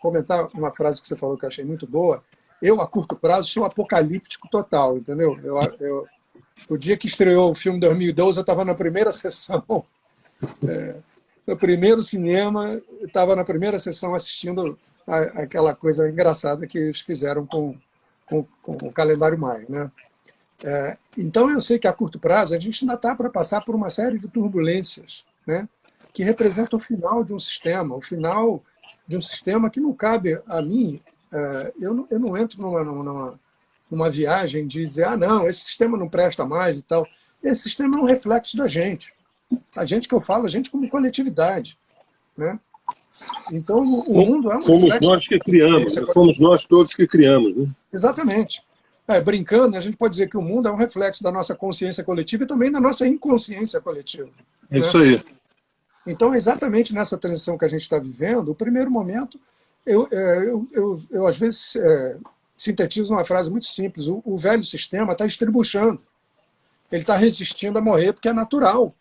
comentar uma frase que você falou que eu achei muito boa, eu, a curto prazo, sou apocalíptico total, entendeu? O dia que estreou o filme 2012, eu estava na primeira sessão, no primeiro cinema, estava na primeira sessão assistindo aquela coisa engraçada que eles fizeram com o calendário maia, né? Então, eu sei que a curto prazo a gente ainda está para passar por uma série de turbulências, né, que representam o final de um sistema, o final de um sistema que não cabe a mim. Eu não entro numa viagem de dizer, não, esse sistema não presta mais e tal. Esse sistema é um reflexo da gente. A gente que eu falo, a gente como coletividade, né? Então, o mundo é um Fomos reflexo. nós que criamos, fomos nós todos que criamos, né? Exatamente. Brincando, a gente pode dizer que o mundo é um reflexo da nossa consciência coletiva e também da nossa inconsciência coletiva. É Né? isso aí. Então, exatamente nessa transição que a gente está vivendo, o primeiro momento, eu às vezes sintetizo uma frase muito simples: o velho sistema está estribuchando, ele está resistindo a morrer porque é natural,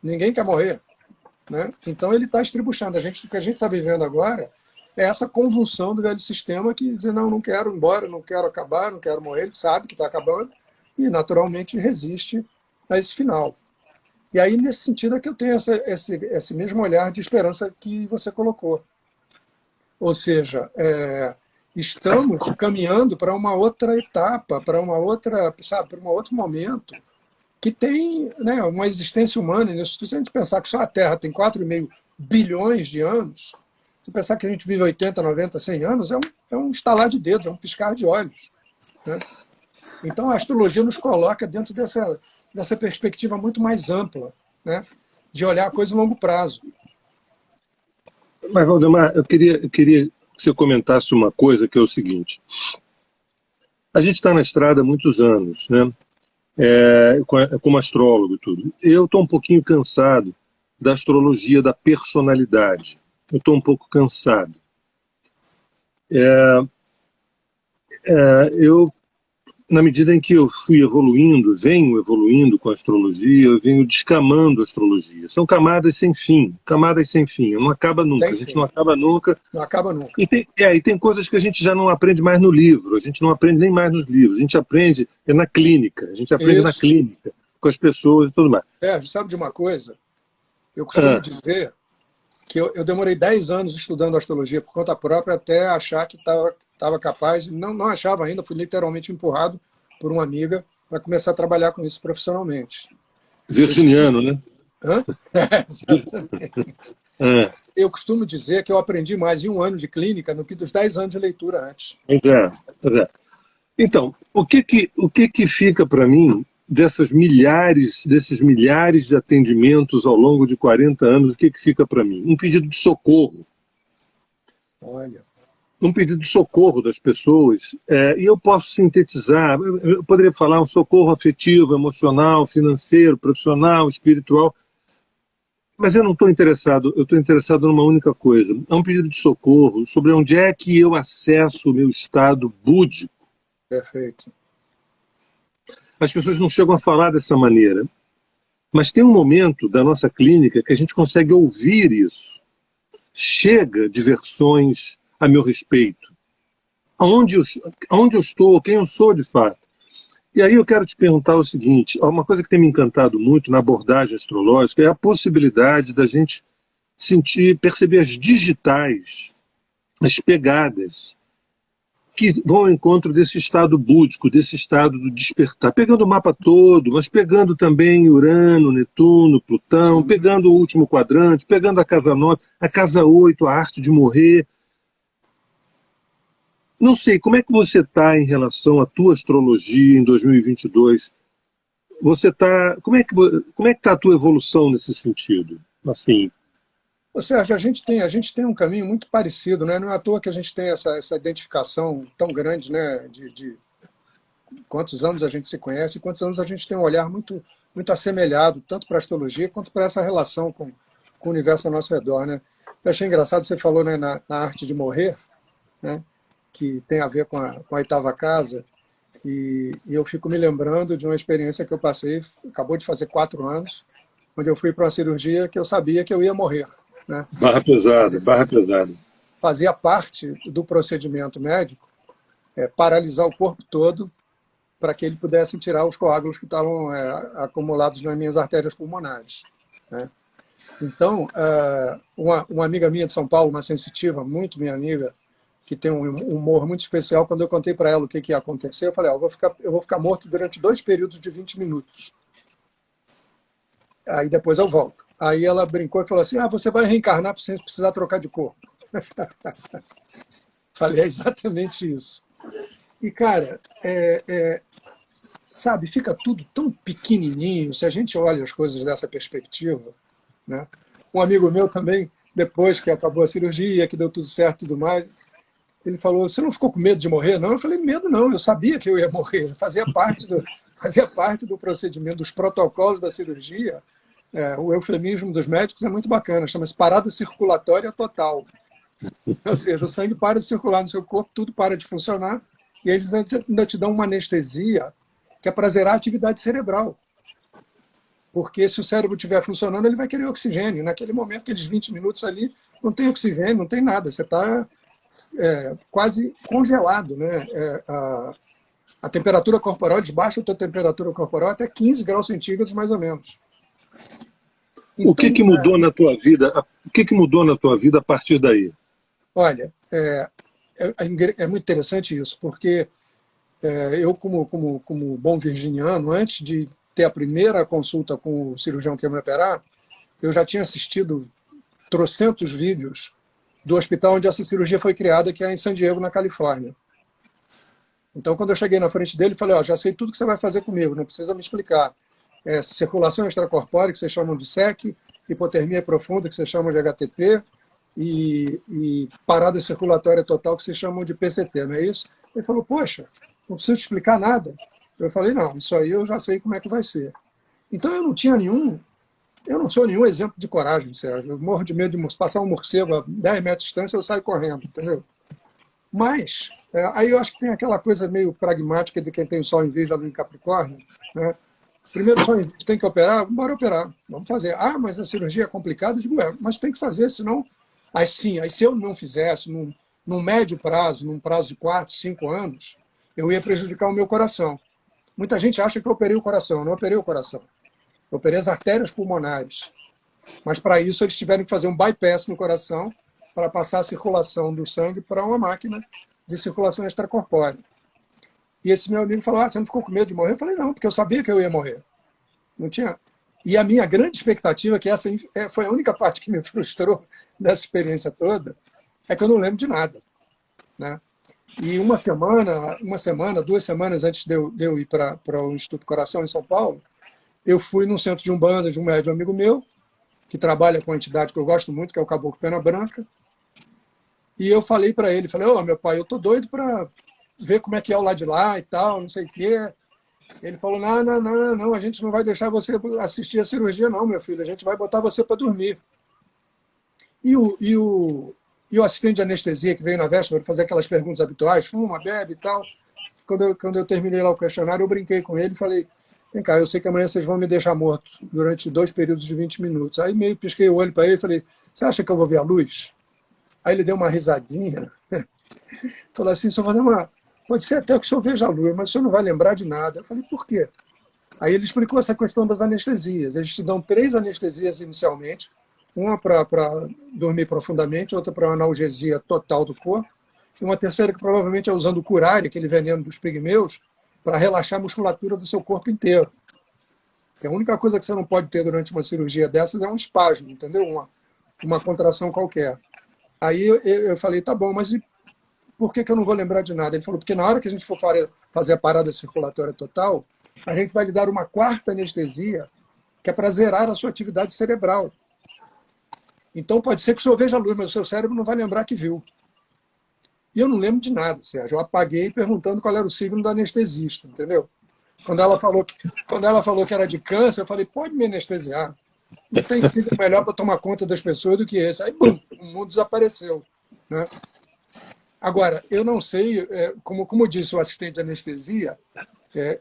ninguém quer morrer. Né? Então, ele está estribuchando. O que a gente está vivendo agora é essa convulsão do velho sistema que diz: não quero ir embora, não quero acabar, não quero morrer. Ele sabe que está acabando e, naturalmente, resiste a esse final. E aí, nesse sentido, é que eu tenho esse mesmo olhar de esperança que você colocou. Ou seja, estamos caminhando para uma outra etapa, para uma outra, sabe, para um outro momento que tem, né, uma existência humana nisso. Se a gente pensar que só a Terra tem 4,5 bilhões de anos, se pensar que a gente vive 80, 90, 100 anos, é um estalar de dedos, é um piscar de olhos. Né? Então, a astrologia nos coloca dentro dessa perspectiva muito mais ampla, né? De olhar a coisa a longo prazo. Mas, Valdemar, eu queria que você comentasse uma coisa, que é o seguinte. A gente está na estrada há muitos anos, né? Como astrólogo e tudo. Eu estou um pouquinho cansado da astrologia da personalidade. Eu estou um pouco cansado. Eu, na medida em que eu fui evoluindo, venho evoluindo com a astrologia, eu venho descamando a astrologia. São camadas sem fim, não acaba nunca, a gente não acaba nunca. Não acaba nunca. E tem coisas que a gente já não aprende mais no livro, a gente não aprende nem mais nos livros, a gente aprende na clínica, a gente aprende na clínica, com as pessoas e tudo mais. Sabe de uma coisa? Eu costumo dizer que eu demorei 10 anos estudando astrologia por conta própria até achar que estava capaz, não achava ainda, fui literalmente empurrado por uma amiga para começar a trabalhar com isso profissionalmente. Virginiano, né? Exatamente. Eu costumo dizer que eu aprendi mais em 1 ano de clínica do que dos 10 anos de leitura antes. Pois é. Então, o que fica para mim desses milhares de atendimentos ao longo de 40 anos, o que fica para mim? Um pedido de socorro. Olha. Um pedido de socorro das pessoas, e eu posso sintetizar, eu poderia falar um socorro afetivo, emocional, financeiro, profissional, espiritual, mas eu não estou interessado, eu estou interessado numa única coisa, é um pedido de socorro sobre onde é que eu acesso o meu estado búdico. Perfeito. As pessoas não chegam a falar dessa maneira, mas tem um momento da nossa clínica que a gente consegue ouvir isso. Chega de versões a meu respeito. Onde eu estou, quem eu sou de fato. E aí eu quero te perguntar o seguinte, uma coisa que tem me encantado muito na abordagem astrológica é a possibilidade da gente perceber as digitais, as pegadas, que vão ao encontro desse estado búdico, desse estado do despertar, pegando o mapa todo, mas pegando também Urano, Netuno, Plutão, pegando o último quadrante, pegando a casa 9, a casa 8, a arte de morrer. Não sei, como é que você está em relação à tua astrologia em 2022? Como é que está a tua evolução nesse sentido? Assim. Ou seja, a gente tem um caminho muito parecido, né? Não é à toa que a gente tem essa identificação tão grande, né? De quantos anos a gente se conhece e quantos anos a gente tem um olhar muito, muito assemelhado, tanto para a astrologia quanto para essa relação com o universo ao nosso redor, né? Eu achei engraçado, você falou, né, na arte de morrer, né? Que tem a ver com a oitava casa, e eu fico me lembrando de uma experiência que eu passei, acabou de fazer 4 anos, onde eu fui para uma cirurgia que eu sabia que eu ia morrer. Né? Barra pesada. Fazia parte do procedimento médico paralisar o corpo todo para que ele pudesse tirar os coágulos que estavam acumulados nas minhas artérias pulmonares. Né? Então, uma amiga minha de São Paulo, uma sensitiva, muito minha amiga, que tem um humor muito especial, quando eu contei para ela o que ia acontecer, eu falei, eu vou ficar morto durante 2 períodos de 20 minutos. Aí depois eu volto. Aí ela brincou e falou assim, você vai reencarnar sem precisar trocar de corpo. Falei, é exatamente isso. E, cara, sabe, fica tudo tão pequenininho, se a gente olha as coisas dessa perspectiva. Né? Um amigo meu também, depois que acabou a cirurgia, que deu tudo certo e tudo mais, Ele falou, você não ficou com medo de morrer, não? Eu falei, medo não, eu sabia que eu ia morrer. Fazia parte do procedimento, dos protocolos da cirurgia. O eufemismo dos médicos é muito bacana, chama-se parada circulatória total. Ou seja, o sangue para de circular no seu corpo, tudo para de funcionar, e eles ainda te dão uma anestesia que é para zerar a atividade cerebral. Porque se o cérebro estiver funcionando, ele vai querer oxigênio. Naquele momento, aqueles 20 minutos ali, não tem oxigênio, não tem nada. Você está quase congelado. Né? A temperatura corporal, eles baixam a tua temperatura corporal até 15 graus centígrados, mais ou menos. Então, o que mudou na tua vida? O que mudou na tua vida a partir daí? Olha, é muito interessante isso, porque eu, como bom virginiano, antes de ter a primeira consulta com o cirurgião que ia me operar, eu já tinha assistido trocentos vídeos do hospital onde essa cirurgia foi criada, que é em San Diego, na Califórnia. Então, quando eu cheguei na frente dele, falei, já sei tudo que você vai fazer comigo, não precisa me explicar. Circulação extracorpórea, que vocês chamam de SEC, hipotermia profunda, que vocês chamam de HTP, e parada circulatória total, que vocês chamam de PCT, não é isso? Ele falou, poxa, não preciso explicar nada. Eu falei, não, isso aí eu já sei como é que vai ser. Então eu não sou nenhum exemplo de coragem, Sérgio. Eu morro de medo de passar um morcego a 10 metros de distância, eu saio correndo, entendeu? Mas, aí eu acho que tem aquela coisa meio pragmática de quem tem o Sol em Virgem em Capricórnio, né? Primeiro, tem que operar? Bora operar, vamos fazer. Mas a cirurgia é complicada? Eu digo, mas tem que fazer, senão... Aí se eu não fizesse, num médio prazo, num prazo de 4, 5 anos, eu ia prejudicar o meu coração. Muita gente acha que eu operei o coração, eu não operei o coração. Eu operei as artérias pulmonares. Mas para isso eles tiveram que fazer um bypass no coração para passar a circulação do sangue para uma máquina de circulação extracorpórea. E esse meu amigo falou, você não ficou com medo de morrer? Eu falei, não, porque eu sabia que eu ia morrer. Não tinha... E a minha grande expectativa, que essa foi a única parte que me frustrou dessa experiência toda, é que eu não lembro de nada. Né? E uma semana, 2 semanas antes de eu ir para o Instituto Coração, em São Paulo, eu fui num centro de umbanda de um médium amigo meu, que trabalha com uma entidade que eu gosto muito, que é o Caboclo Pena Branca. E eu falei para ele, meu pai, eu tô doido para ver como é que é o lado de lá e tal, não sei o quê. Ele falou, não, a gente não vai deixar você assistir a cirurgia não, meu filho, a gente vai botar você para dormir. E o assistente de anestesia que veio na véspera fazer aquelas perguntas habituais, fuma, bebe e tal, quando eu terminei lá o questionário, eu brinquei com ele e falei, vem cá, eu sei que amanhã vocês vão me deixar morto durante 2 períodos de 20 minutos. Aí meio pisquei o olho para ele e falei, você acha que eu vou ver a luz? Aí ele deu uma risadinha, falou assim, só fazer pode ser até que o senhor veja a luz, mas o senhor não vai lembrar de nada. Eu falei, por quê? Aí ele explicou essa questão das anestesias. Eles te dão 3 anestesias inicialmente, uma para dormir profundamente, outra para analgesia total do corpo, e uma terceira que provavelmente é usando o curare, aquele veneno dos pigmeus, para relaxar a musculatura do seu corpo inteiro. Porque a única coisa que você não pode ter durante uma cirurgia dessas é um espasmo, entendeu? Uma contração qualquer. Aí eu falei, tá bom, mas por que eu não vou lembrar de nada? Ele falou, porque na hora que a gente for fazer a parada circulatória total, a gente vai lhe dar uma 4ª anestesia, que é para zerar a sua atividade cerebral. Então pode ser que o senhor veja a luz, mas o seu cérebro não vai lembrar que viu. E eu não lembro de nada, Sérgio. Eu apaguei perguntando qual era o signo da anestesista, entendeu? Quando ela falou que era de câncer, eu falei, pode me anestesiar. Não tem signo melhor para tomar conta das pessoas do que esse. Aí, bum, o mundo desapareceu. Né? Agora, eu não sei, como disse o assistente de anestesia,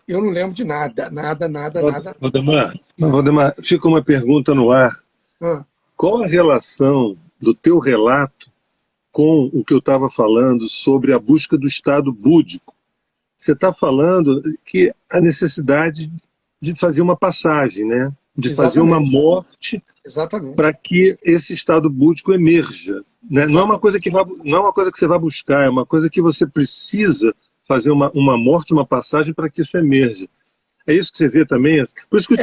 eu não lembro de nada. Valdemar, fica uma pergunta no ar. Qual a relação do teu relato com o que eu estava falando sobre a busca do estado búdico? Você está falando que a necessidade de fazer uma passagem, né? De fazer uma morte para que esse estado búdico emerja. Né? Não é uma coisa que você vai buscar, é uma coisa que você precisa fazer uma morte, uma passagem para que isso emerja. É isso que você vê também? Por isso que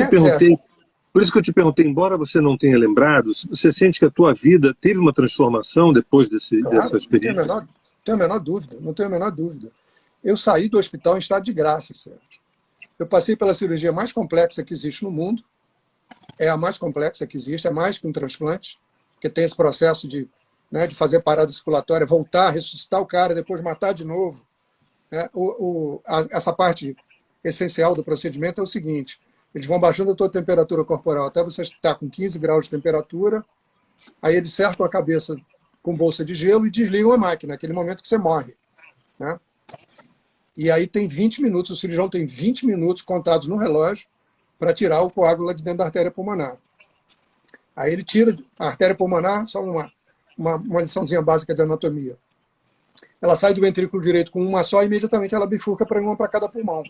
eu te perguntei, embora você não tenha lembrado, você sente que a tua vida teve uma transformação depois dessa experiência? Não tenho a menor dúvida. Eu saí do hospital em estado de graça, Sérgio. Eu passei pela cirurgia mais complexa que existe no mundo, é a mais complexa que existe, é mais que um transplante, porque tem esse processo de né, de fazer parada circulatória, voltar, ressuscitar o cara, depois matar de novo. Né? Essa parte essencial do procedimento é o seguinte: eles vão baixando a tua temperatura corporal até você estar com 15 graus de temperatura, aí eles cercam a cabeça com bolsa de gelo e desligam a máquina, naquele momento que você morre. Né? E aí tem 20 minutos, o cirurgião tem 20 minutos contados no relógio para tirar o coágulo de dentro da artéria pulmonar. Aí ele tira a artéria pulmonar, só uma liçãozinha básica de anatomia. Ela sai do ventrículo direito com uma só e imediatamente ela bifurca para uma para cada pulmão.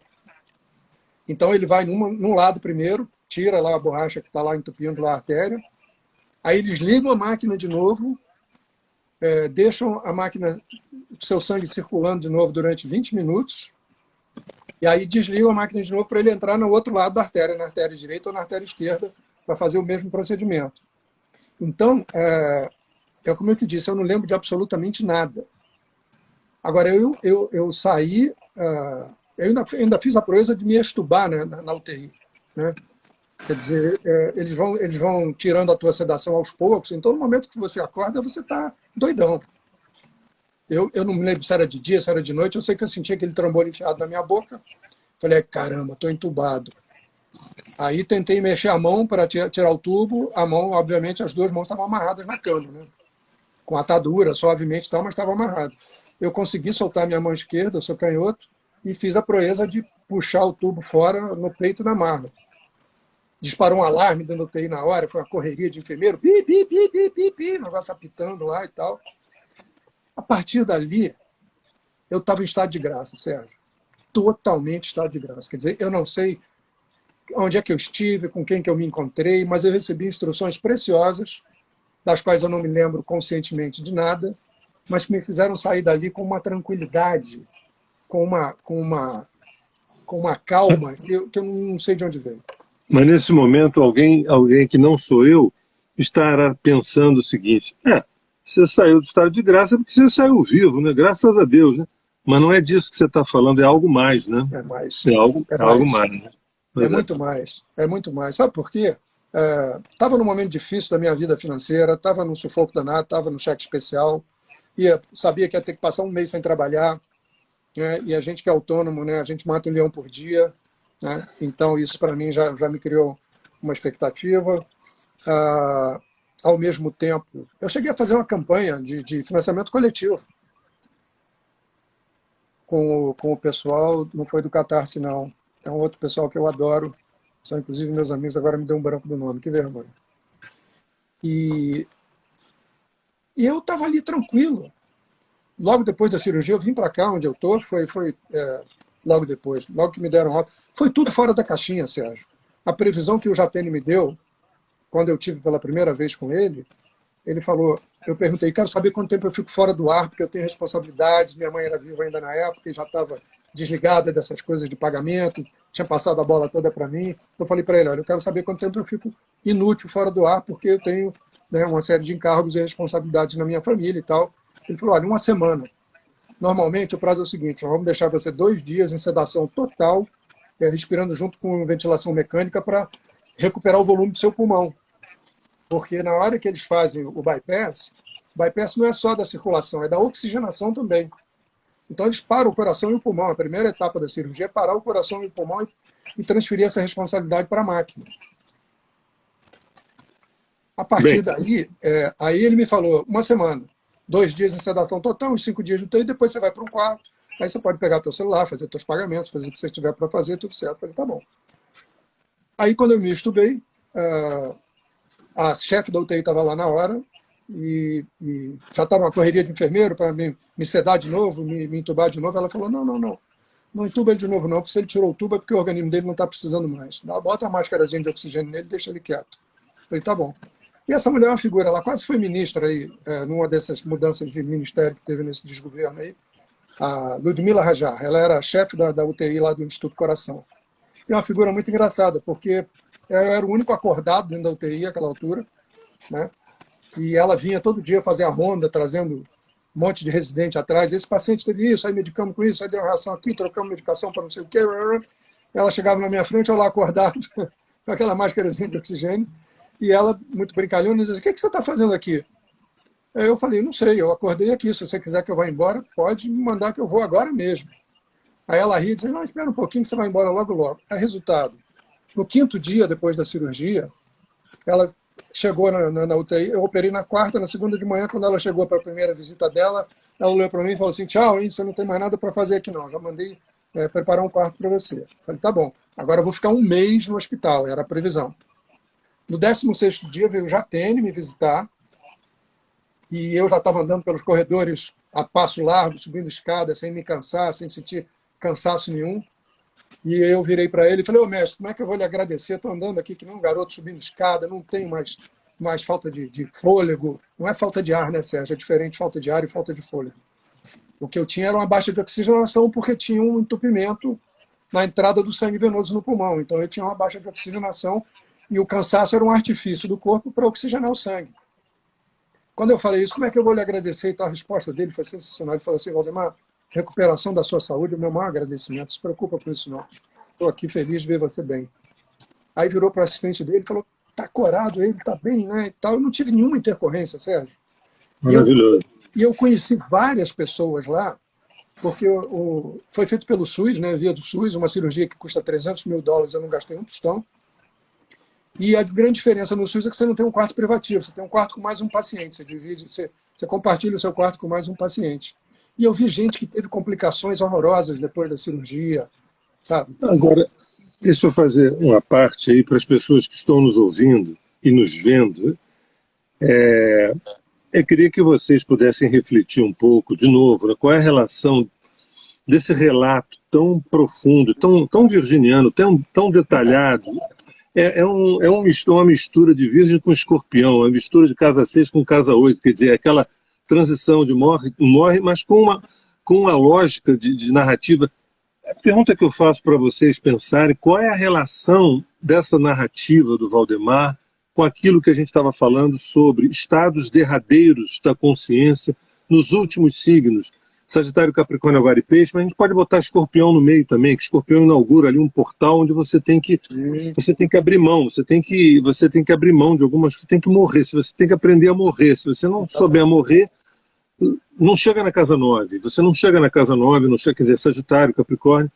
Então ele vai num lado primeiro, tira lá a borracha que está lá entupindo lá a artéria, aí eles ligam a máquina de novo, deixam a máquina, seu sangue circulando de novo durante 20 minutos, e aí desligam a máquina de novo para ele entrar no outro lado da artéria, na artéria direita ou na artéria esquerda, para fazer o mesmo procedimento. Então, como eu te disse, eu não lembro de absolutamente nada. Agora, eu saí, eu ainda fiz a proeza de me extubar, né, na UTI. Né? Quer dizer, eles vão tirando a tua sedação aos poucos, então no momento que você acorda, você está doidão. Eu não me lembro se era de dia, se era de noite, eu sei que eu senti aquele trambolho enfiado na minha boca. Falei, caramba, estou entubado. Aí tentei mexer a mão para tirar o tubo, a mão, obviamente, as duas mãos estavam amarradas na cama, né? Com atadura, suavemente e tal, mas estava amarrado. Eu consegui soltar minha mão esquerda, eu sou canhoto, e fiz a proeza de puxar o tubo fora no peito na marra. Disparou um alarme dentro do UTI na hora, foi uma correria de enfermeiro, pi, pi, pi, pi, pi, pi, negócio apitando lá e tal. A partir dali, eu estava em estado de graça, Sérgio. Totalmente estado de graça. Quer dizer, eu não sei onde é que eu estive, com quem que eu me encontrei, mas eu recebi instruções preciosas, das quais eu não me lembro conscientemente de nada, mas que me fizeram sair dali com uma tranquilidade, com uma calma que eu não sei de onde veio. Mas nesse momento, alguém que não sou eu estará pensando o seguinte: você saiu do estado de graça porque você saiu vivo, né? Graças a Deus, né? Mas não é disso que você está falando, é algo mais, né? É mais. É algo mais. Né? É muito mais. É muito mais. Sabe por quê? Estava num momento difícil da minha vida financeira, estava num sufoco danado, estava no cheque especial, sabia que ia ter que passar um mês sem trabalhar, né? E a gente que é autônomo, né? A gente mata um leão por dia, né? Então isso para mim já me criou uma expectativa. Ao mesmo tempo, eu cheguei a fazer uma campanha de financiamento coletivo com o pessoal, não foi do Catarse, não. É um outro pessoal que eu adoro, são inclusive meus amigos, agora me deu um branco do nome, que vergonha. E eu estava ali tranquilo. Logo depois da cirurgia, eu vim para cá, onde eu estou, foi logo depois, logo que me deram alta. Foi tudo fora da caixinha, Sérgio. A previsão que o Jatene me deu, quando eu tive pela primeira vez com ele falou, eu perguntei, quero saber quanto tempo eu fico fora do ar, porque eu tenho responsabilidades, minha mãe era viva ainda na época e já estava desligada dessas coisas de pagamento, tinha passado a bola toda para mim. Eu falei para ele, olha, eu quero saber quanto tempo eu fico inútil fora do ar, porque eu tenho, né, uma série de encargos e responsabilidades na minha família e tal. Ele falou, olha, uma semana. Normalmente o prazo é o seguinte, nós vamos deixar você 2 dias em sedação total, respirando junto com ventilação mecânica para recuperar o volume do seu pulmão. Porque na hora que eles fazem o bypass não é só da circulação, é da oxigenação também. Então eles param o coração e o pulmão. A primeira etapa da cirurgia é parar o coração e o pulmão e transferir essa responsabilidade para a máquina. A partir daí, aí ele me falou, uma semana, 2 dias em sedação total, uns 5 dias de UTI, depois você vai para um quarto, aí você pode pegar teu celular, fazer teus pagamentos, fazer o que você tiver para fazer, tudo certo. Eu falei, tá bom. Aí quando eu me estubei, a chefe da UTI estava lá na hora e já estava uma correria de enfermeiro para me sedar de novo, me entubar de novo. Ela falou, não entuba ele de novo não, porque se ele tirou o tubo é porque o organismo dele não está precisando mais. Bota uma máscarazinha de oxigênio nele e deixa ele quieto. Eu falei, tá bom. E essa mulher é uma figura, ela quase foi ministra aí, numa dessas mudanças de ministério que teve nesse desgoverno aí, a Ludmila Rajar. Ela era chefe da UTI lá do Instituto Coração. E é uma figura muito engraçada, porque eu era o único acordado dentro da UTI àquela altura, né? E ela vinha todo dia fazer a ronda, trazendo um monte de residente atrás. Esse paciente teve isso, aí medicamos com isso, aí deu uma reação aqui, trocamos medicação para não sei o quê. Ela chegava na minha frente, eu lá acordado, com aquela máscarazinha de oxigênio, e ela, muito brincalhona, dizia, o que você está fazendo aqui? Aí eu falei, não sei, eu acordei aqui, se você quiser que eu vá embora, pode me mandar que eu vou agora mesmo. Aí ela ria e disse, não, espera um pouquinho que você vai embora logo logo. Aí, resultado, no quinto dia depois da cirurgia, ela chegou na UTI, eu operei na quarta, na segunda de manhã, quando ela chegou para a primeira visita dela, ela olhou para mim e falou assim, tchau, hein, você não tem mais nada para fazer aqui não, já mandei preparar um quarto para você. Falei, tá bom, agora eu vou ficar um mês no hospital, era a previsão. No 16º dia veio o Jatene me visitar, e eu já estava andando pelos corredores a passo largo, subindo escada, sem me cansar, sem sentir cansaço nenhum. E eu virei para ele e falei, ô mestre, como é que eu vou lhe agradecer? Estou andando aqui que nem um garoto subindo escada, não tenho mais falta de fôlego. Não é falta de ar, né, Sérgio? É diferente falta de ar e falta de fôlego. O que eu tinha era uma baixa de oxigenação porque tinha um entupimento na entrada do sangue venoso no pulmão. Então eu tinha uma baixa de oxigenação e o cansaço era um artifício do corpo para oxigenar o sangue. Quando eu falei isso, como é que eu vou lhe agradecer? Então a resposta dele foi sensacional. Ele falou assim, Valdemar, recuperação da sua saúde é o meu maior agradecimento. Não se preocupa com isso, não. Estou aqui feliz de ver você bem. Aí virou para o assistente dele e falou, está corado, ele está bem, né? E tal. Eu não tive nenhuma intercorrência, Sérgio. Maravilhoso. E eu conheci várias pessoas lá, porque foi feito pelo SUS, né, via do SUS, uma cirurgia que custa $300 mil, eu não gastei um tostão. E a grande diferença no SUS é que você não tem um quarto privativo, você tem um quarto com mais um paciente, você compartilha o seu quarto com mais um paciente. E eu vi gente que teve complicações horrorosas depois da cirurgia, sabe? Agora, deixa eu fazer uma parte aí para as pessoas que estão nos ouvindo e nos vendo. Eu queria que vocês pudessem refletir um pouco, de novo, né, qual é a relação desse relato tão profundo, tão virginiano, tão detalhado. Uma mistura de Virgem com Escorpião, uma mistura de casa 6 com casa 8, quer dizer, aquela transição de morre, mas com uma lógica de narrativa. A pergunta que eu faço para vocês pensarem, qual é a relação dessa narrativa do Valdemar com aquilo que a gente estava falando sobre estados derradeiros da consciência nos últimos signos, Sagitário, Capricórnio, Aquário e Peixe, mas a gente pode botar Escorpião no meio também, que Escorpião inaugura ali um portal onde você tem que abrir mão, você tem que abrir mão de algumas coisas, você tem que morrer, você tem que aprender a morrer. Se você não souber morrer, não chega na casa 9. Você não chega na casa 9, não chega, quer dizer, Sagitário, Capricórnio.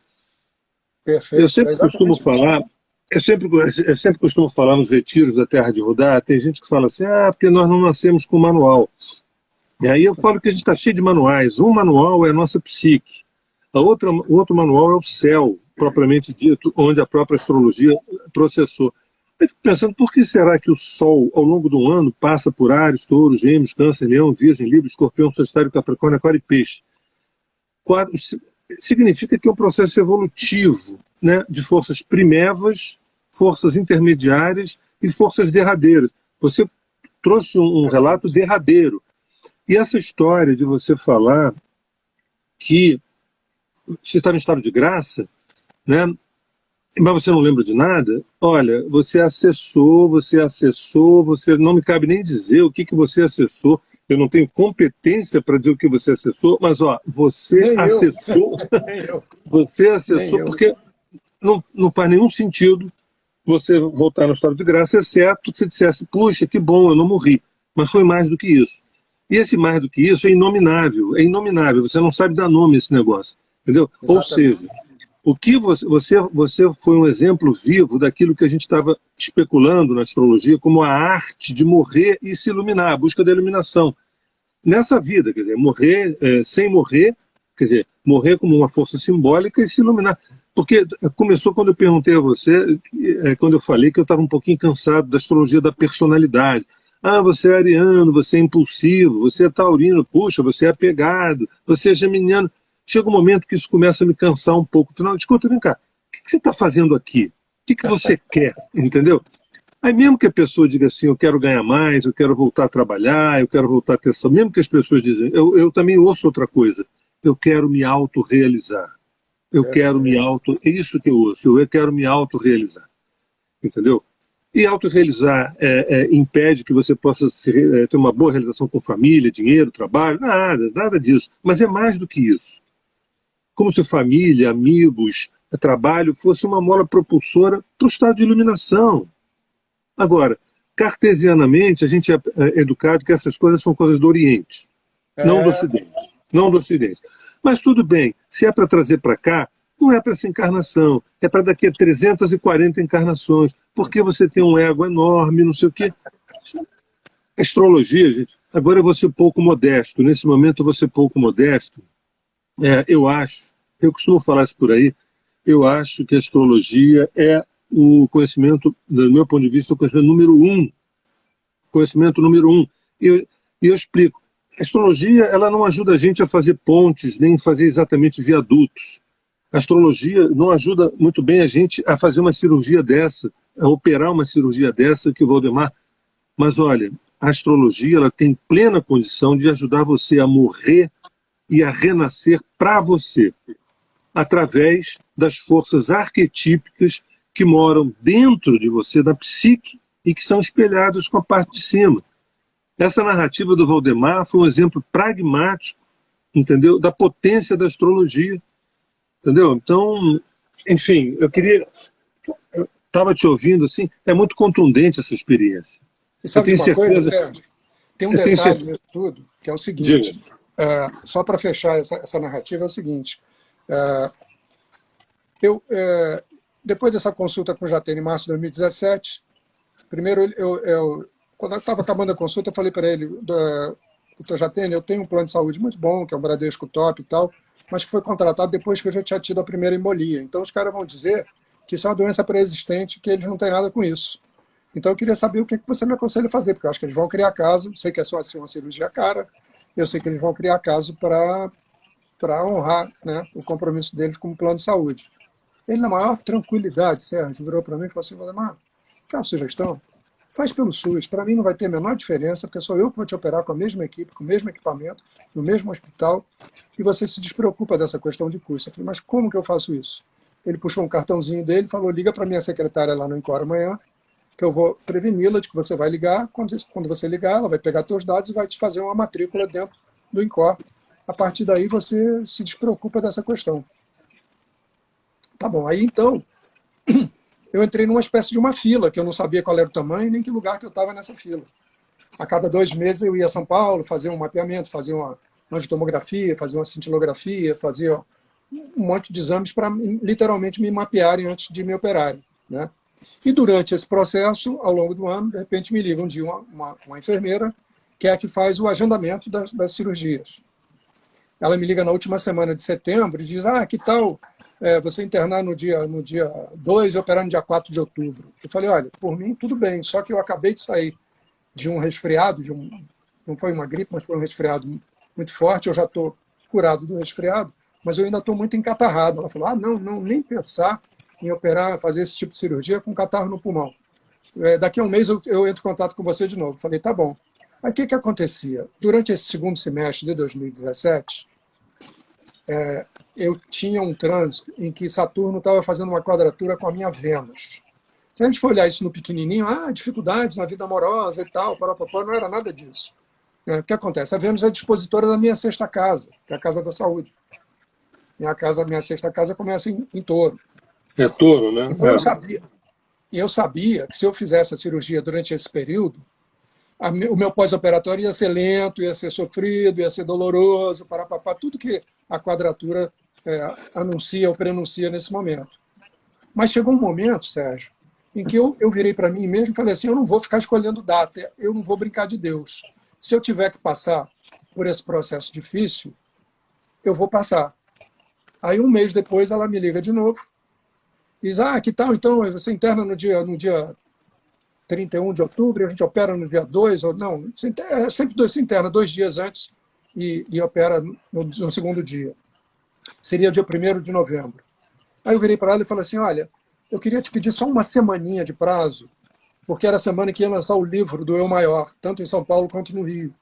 Perfeito. Eu sempre costumo falar, eu sempre costumo falar nos retiros da Terra de Rudá, tem gente que fala assim, porque nós não nascemos com manual. E aí eu falo que a gente está cheio de manuais. Um manual é a nossa psique. O outro manual é o céu, propriamente dito, onde a própria astrologia processou. Eu fico pensando, por que será que o Sol, ao longo do ano, passa por Áries, Touro, Gêmeos, Câncer, Leão, Virgem, Libra, Escorpião, Sagitário, Capricórnio, Aquário e Peixe? Significa que é um processo evolutivo, né, de forças primevas, forças intermediárias e forças derradeiras. Você trouxe um relato derradeiro. E essa história de você falar que você está no estado de graça, né? Mas você não lembra de nada, olha, você não me cabe nem dizer o que você acessou, eu não tenho competência para dizer o que você acessou, mas você Nem acessou, você acessou, porque não faz nenhum sentido você voltar no estado de graça, exceto se dissesse, puxa, que bom, eu não morri, mas foi mais do que isso. E esse mais do que isso é inominável, você não sabe dar nome a esse negócio, entendeu? Exatamente. Ou seja, o que você foi um exemplo vivo daquilo que a gente estava especulando na astrologia como a arte de morrer e se iluminar, a busca da iluminação. Nessa vida, quer dizer, morrer sem morrer, quer dizer, morrer como uma força simbólica e se iluminar. Porque começou quando eu perguntei a você, quando eu falei que eu estava um pouquinho cansado da astrologia da personalidade. Você é ariano, você é impulsivo, você é taurino, puxa, você é apegado, você é geminiano. Chega um momento que isso começa a me cansar um pouco. Afinal, escuta, vem cá, o que você está fazendo aqui? O que você quer? Entendeu? Aí mesmo que a pessoa diga assim, eu quero ganhar mais, eu quero voltar a trabalhar, eu quero voltar a ter essa... Mesmo que as pessoas dizem, eu também ouço outra coisa. Eu quero me autorrealizar. É isso que eu ouço, eu quero me autorrealizar. Entendeu? E autorrealizar impede que você possa ter uma boa realização com família, dinheiro, trabalho, nada disso. Mas é mais do que isso. Como se família, amigos, trabalho fosse uma mola propulsora para o estado de iluminação. Agora, cartesianamente, a gente é educado que essas coisas são coisas do Oriente, não do É, Ocidente. Não do Ocidente. Mas tudo bem, se é para trazer para cá, não é para essa encarnação, é para daqui a 340 encarnações, porque você tem um ego enorme, não sei o quê. Astrologia, gente, agora eu vou ser pouco modesto, nesse momento eu vou ser pouco modesto. Eu acho, eu costumo falar isso por aí, eu acho que a astrologia é o conhecimento, do meu ponto de vista, o conhecimento número um. Conhecimento número um. E eu explico. A astrologia, ela não ajuda a gente a fazer pontes, nem fazer exatamente viadutos. A astrologia não ajuda muito bem a gente a fazer uma cirurgia dessa, a operar uma cirurgia dessa que o Valdemar. Mas olha, a astrologia, ela tem plena condição de ajudar você a morrer e a renascer para você, através das forças arquetípicas que moram dentro de você, da psique, e que são espelhadas com a parte de cima. Essa narrativa do Valdemar foi um exemplo pragmático, entendeu? Da potência da astrologia, entendeu? Então, enfim, eu estava te ouvindo assim, é muito contundente essa experiência. e Eu sabe de tenho uma coisa, certeza, Sérgio? Tem um eu tenho detalhe certeza, nisso tudo, que é o diga, seguinte, só para fechar essa narrativa, é o seguinte, é, depois dessa consulta com o Jatene em março de 2017, primeiro, quando eu estava acabando a consulta, eu falei para ele, doutor Jatene, eu tenho um plano de saúde muito bom, que é um Bradesco top e tal, mas que foi contratado depois que eu já tinha tido a primeira embolia. Então, os caras vão dizer que isso é uma doença pré-existente, que eles não têm nada com isso. Então, eu queria saber o que você me aconselha a fazer, porque eu acho que eles vão criar caso, sei que é só assim uma cirurgia cara, eu sei que eles vão criar caso para honrar, né, o compromisso deles com o plano de saúde. Ele, na maior tranquilidade, Sérgio, virou para mim e falou assim, Valdemar, quer uma sugestão? Faz pelo SUS. Para mim não vai ter a menor diferença, porque sou eu que vou te operar com a mesma equipe, com o mesmo equipamento, no mesmo hospital, e você se despreocupa dessa questão de custo. Eu falei, mas como que eu faço isso? Ele puxou um cartãozinho dele e falou, liga para minha secretária lá no Encore amanhã, que eu vou preveni-la de que você vai ligar. Quando você ligar, ela vai pegar seus dados e vai te fazer uma matrícula dentro do Encore. A partir daí você se despreocupa dessa questão. Tá bom, aí então eu entrei numa espécie de uma fila, que eu não sabia qual era o tamanho nem que lugar que eu estava nessa fila. A cada 2 meses eu ia a São Paulo, fazer um mapeamento, fazer uma angiotomografia, fazer uma cintilografia, fazer um monte de exames para literalmente me mapearem antes de me operarem, né? E durante esse processo, ao longo do ano, de repente me liga um dia uma enfermeira, que é a que faz o agendamento das cirurgias. Ela me liga na última semana de setembro e diz, que tal você internar no dia 2 e operar no dia 4 de outubro? Eu falei, olha, por mim tudo bem, só que eu acabei de sair de um resfriado, não foi uma gripe, mas foi um resfriado muito forte, eu já estou curado do resfriado, mas eu ainda estou muito encatarrado. Ela falou, não, nem pensar em operar, fazer esse tipo de cirurgia com catarro no pulmão. Daqui a um mês eu entro em contato com você de novo. Eu falei, tá bom. Aí o que acontecia? Durante esse segundo semestre de 2017, eu tinha um trânsito em que Saturno estava fazendo uma quadratura com a minha Vênus. Se a gente for olhar isso no pequenininho, dificuldades na vida amorosa e tal, não era nada disso. O que acontece? A Vênus é dispositora da minha sexta casa, que é a casa da saúde. Minha sexta casa começa em Touro. é touro, né? Então eu sabia que se eu fizesse a cirurgia durante esse período, o meu pós-operatório ia ser lento, ia ser sofrido, ia ser doloroso, tudo que a quadratura anuncia ou prenuncia nesse momento. Mas chegou um momento, Sérgio, em que eu virei para mim mesmo e falei assim, eu não vou ficar escolhendo data, eu não vou brincar de Deus. Se eu tiver que passar por esse processo difícil, eu vou passar. Aí um mês depois ela me liga de novo, diz, que tal então, você interna no dia 31 de outubro, a gente opera no dia 2, ou não, sempre se interna 2 dias antes e opera no segundo dia. Seria dia 1º de novembro. Aí eu virei para ela e falei assim, olha, eu queria te pedir só uma semaninha de prazo, porque era a semana que ia lançar o livro do Eu Maior, tanto em São Paulo quanto no Rio.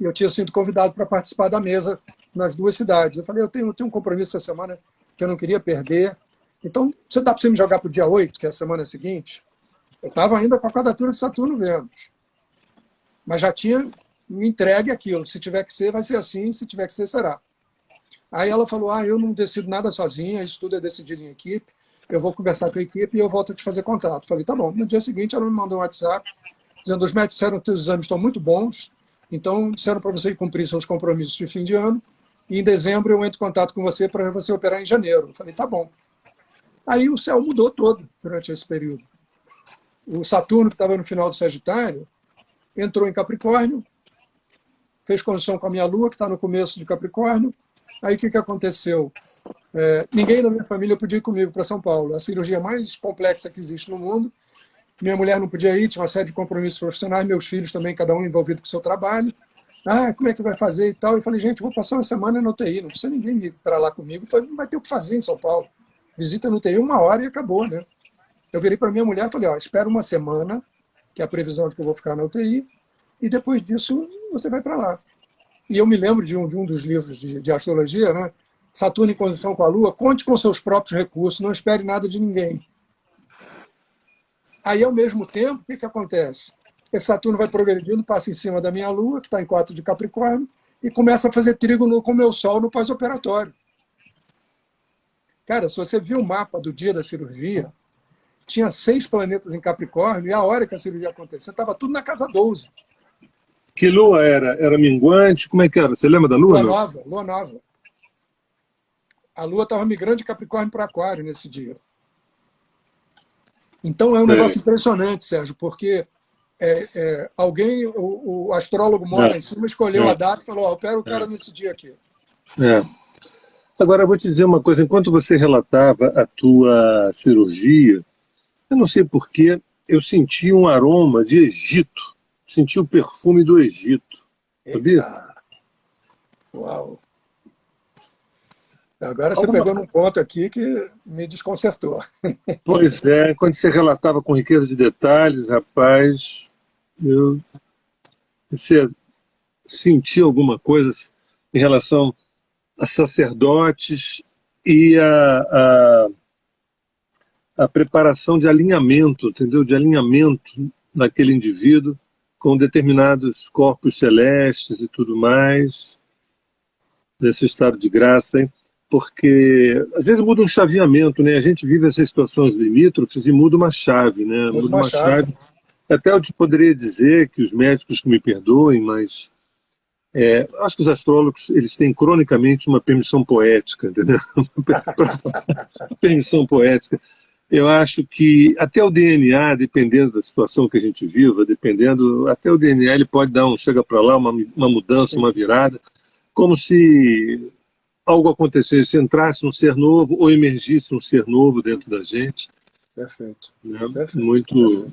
E eu tinha sido convidado para participar da mesa nas 2 cidades. Eu falei, eu tenho um compromisso essa semana que eu não queria perder. Então, você dá para você me jogar para o dia 8, que é a semana seguinte? Eu estava ainda com a quadratura de Saturno-Vênus. Mas já tinha me entregue aquilo. Se tiver que ser, vai ser assim. Se tiver que ser, será. Aí ela falou, eu não decido nada sozinha, isso tudo é decidido em equipe. eu vou conversar com a equipe e eu volto a te fazer contato. Falei, tá bom. No dia seguinte, ela me mandou um WhatsApp, dizendo, os médicos disseram que os exames estão muito bons, então disseram para você cumprir seus compromissos de fim de ano, e em dezembro eu entro em contato com você para você operar em janeiro. Eu falei, tá bom. Aí o céu mudou todo durante esse período. O Saturno, que estava no final do Sagitário, entrou em Capricórnio, fez conjunção com a minha Lua, que está no começo de Capricórnio. Aí o que aconteceu? Ninguém da minha família podia ir comigo para São Paulo. A cirurgia mais complexa que existe no mundo. Minha mulher não podia ir, tinha uma série de compromissos profissionais, meus filhos também, cada um envolvido com o seu trabalho. Como é que vai fazer e tal? Eu falei, gente, vou passar uma semana na UTI, não precisa ninguém ir para lá comigo. Eu falei, não vai ter o que fazer em São Paulo. Visita no UTI 1 hora e acabou, né? Eu virei para minha mulher e falei, espera uma semana, que é a previsão de que eu vou ficar na UTI, e depois disso você vai para lá. E eu me lembro de um dos livros de astrologia, né? Saturno em conjunção com a Lua, conte com seus próprios recursos, não espere nada de ninguém. Aí, ao mesmo tempo, o que acontece? Esse Saturno vai progredindo, passa em cima da minha Lua, que está em 4 de Capricórnio, e começa a fazer trígono com o meu Sol no pós-operatório. Cara, se você viu o mapa do dia da cirurgia, tinha 6 planetas em Capricórnio, e a hora que a cirurgia aconteceu, estava tudo na casa 12. Que lua era? Era minguante? Como é que era? Você lembra da lua? Lua nova, lua nova. A Lua estava migrando de Capricórnio para Aquário nesse dia. Então é um negócio impressionante, Sérgio, porque alguém, o astrólogo mora em cima, escolheu a data e falou, eu quero o cara nesse dia aqui. Agora, eu vou te dizer uma coisa, enquanto você relatava a tua cirurgia, eu não sei porquê, eu senti um aroma de Egito, senti o perfume do Egito, sabia? Uau! Agora você pegou num ponto aqui que me desconcertou. Pois é, quando você relatava com riqueza de detalhes, rapaz, você sentia alguma coisa em relação a sacerdotes e a preparação de alinhamento, entendeu? De alinhamento daquele indivíduo com determinados corpos celestes e tudo mais, nesse estado de graça, hein? Porque às vezes muda um chaveamento, né? A gente vive essas situações limítrofes e muda uma chave, né? Muda uma chave. Até eu te poderia dizer que os médicos que me perdoem, mas acho que os astrólogos eles têm cronicamente uma permissão poética, entendeu? Permissão poética. Eu acho que até o DNA, dependendo da situação que a gente viva, até o DNA ele pode dar chega para lá, uma mudança, uma virada, como se algo acontecesse, entrasse um ser novo ou emergisse um ser novo dentro da gente. Perfeito. Né? Perfeito.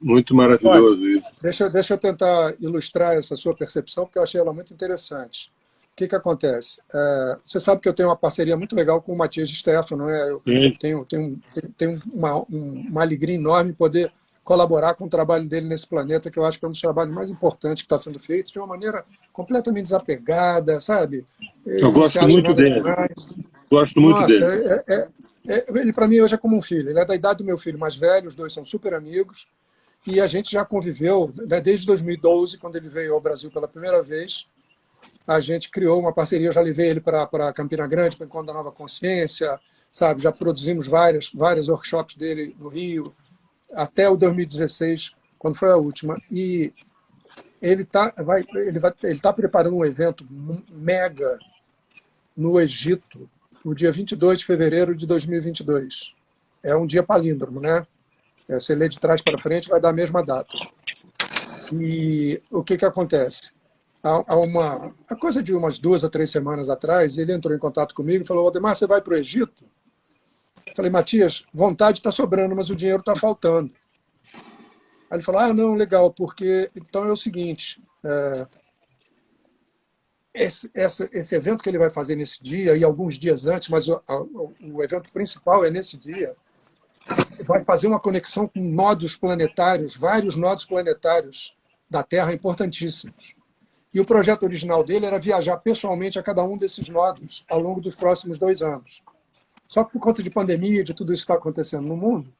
Muito maravilhoso. Olha, isso. Deixa eu tentar ilustrar essa sua percepção, porque eu achei ela muito interessante. O que acontece? Você sabe que eu tenho uma parceria muito legal com o Matias de Stefano, né? Eu tenho uma alegria enorme poder colaborar com o trabalho dele nesse planeta, que eu acho que é um dos trabalhos mais importantes que está sendo feito, de uma maneira completamente desapegada, sabe? Eu gosto muito dele. Gosto muito dele. Ele, para mim, hoje é como um filho. Ele é da idade do meu filho mais velho, os dois são super amigos, e a gente já conviveu, né, desde 2012, quando ele veio ao Brasil pela primeira vez. A gente criou uma parceria, eu já levei ele para Campina Grande, para o Encontro da Nova Consciência, sabe? Já produzimos vários workshops dele no Rio, até o 2016, quando foi a última. E ele tá preparando um evento mega no Egito, no dia 22 de fevereiro de 2022. É um dia palíndromo, né? Você lê de trás para frente, vai dar a mesma data. E o que acontece? A coisa de umas 2 a 3 semanas atrás, ele entrou em contato comigo e falou, Aldemar, você vai para o Egito? Eu falei, Matias, vontade está sobrando, mas o dinheiro está faltando. Aí ele falou, não, legal, porque então é o seguinte, esse evento que ele vai fazer nesse dia, e alguns dias antes, mas o evento principal é nesse dia, vai fazer uma conexão com nodos planetários, vários nodos planetários da Terra importantíssimos. E o projeto original dele era viajar pessoalmente a cada um desses nodos ao longo dos próximos 2 anos. Só que por conta de pandemia, de tudo isso que está acontecendo no mundo,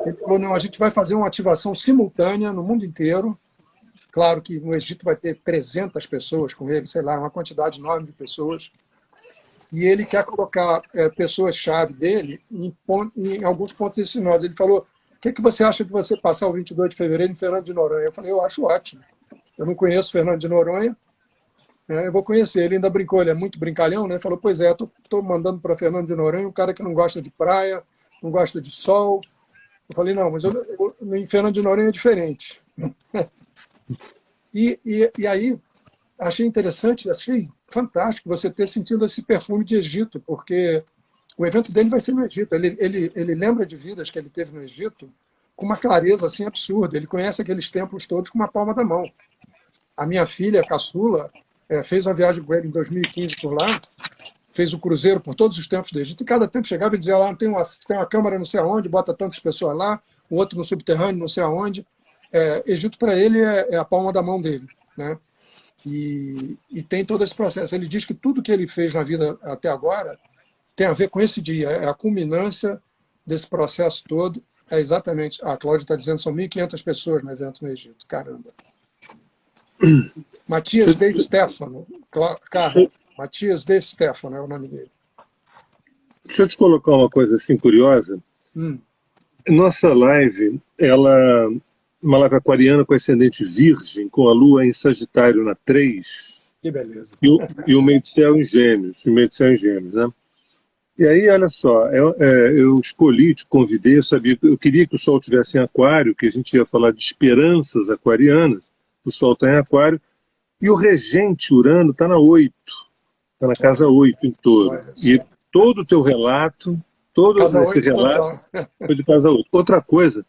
ele falou, não, a gente vai fazer uma ativação simultânea no mundo inteiro. Claro que no Egito vai ter 300 pessoas com ele, sei lá, uma quantidade enorme de pessoas. e ele quer colocar pessoas-chave dele em alguns pontos ensinosos. Ele falou, o que você acha de você passar o 22 de fevereiro em Fernando de Noronha? Eu falei, eu acho ótimo. Eu não conheço Fernando de Noronha, eu vou conhecer. Ele ainda brincou, ele é muito brincalhão, né? Falou, pois é, estou mandando para Fernando de Noronha um cara que não gosta de praia, não gosta de sol. Eu falei, não, mas em Fernando de Noronha é diferente. E aí, achei interessante, achei fantástico você ter sentido esse perfume de Egito, porque o evento dele vai ser no Egito. Ele lembra de vidas que ele teve no Egito com uma clareza assim absurda. Ele conhece aqueles templos todos com uma palma da mão. A minha filha, a caçula, fez uma viagem com ele em 2015 por lá, fez o cruzeiro por todos os templos do Egito, e cada tempo chegava e dizia lá, tem uma câmara não sei aonde, bota tantas pessoas lá, o outro no subterrâneo não sei aonde. Egito para ele é a palma da mão dele, né? E tem todo esse processo. Ele diz que tudo que ele fez na vida até agora tem a ver com esse dia, é a culminância desse processo todo. É exatamente, a Cláudia está dizendo, são 1.500 pessoas no evento no Egito, caramba. Matias de Stefano, Matias de Stefano é o nome dele. Deixa eu te colocar uma coisa assim curiosa. Nossa live, uma live aquariana com ascendente virgem, com a lua em Sagitário na 3. Que beleza. E o meio do céu em Gêmeos, né? E aí, olha só, eu escolhi, te convidei, eu queria que o Sol estivesse em Aquário, que a gente ia falar de esperanças aquarianas, o Sol está em Aquário, e o regente Urano está na 8, está na casa 8 em Touro. E todo o teu relato, todo esse relato foi de casa 8. Outra coisa,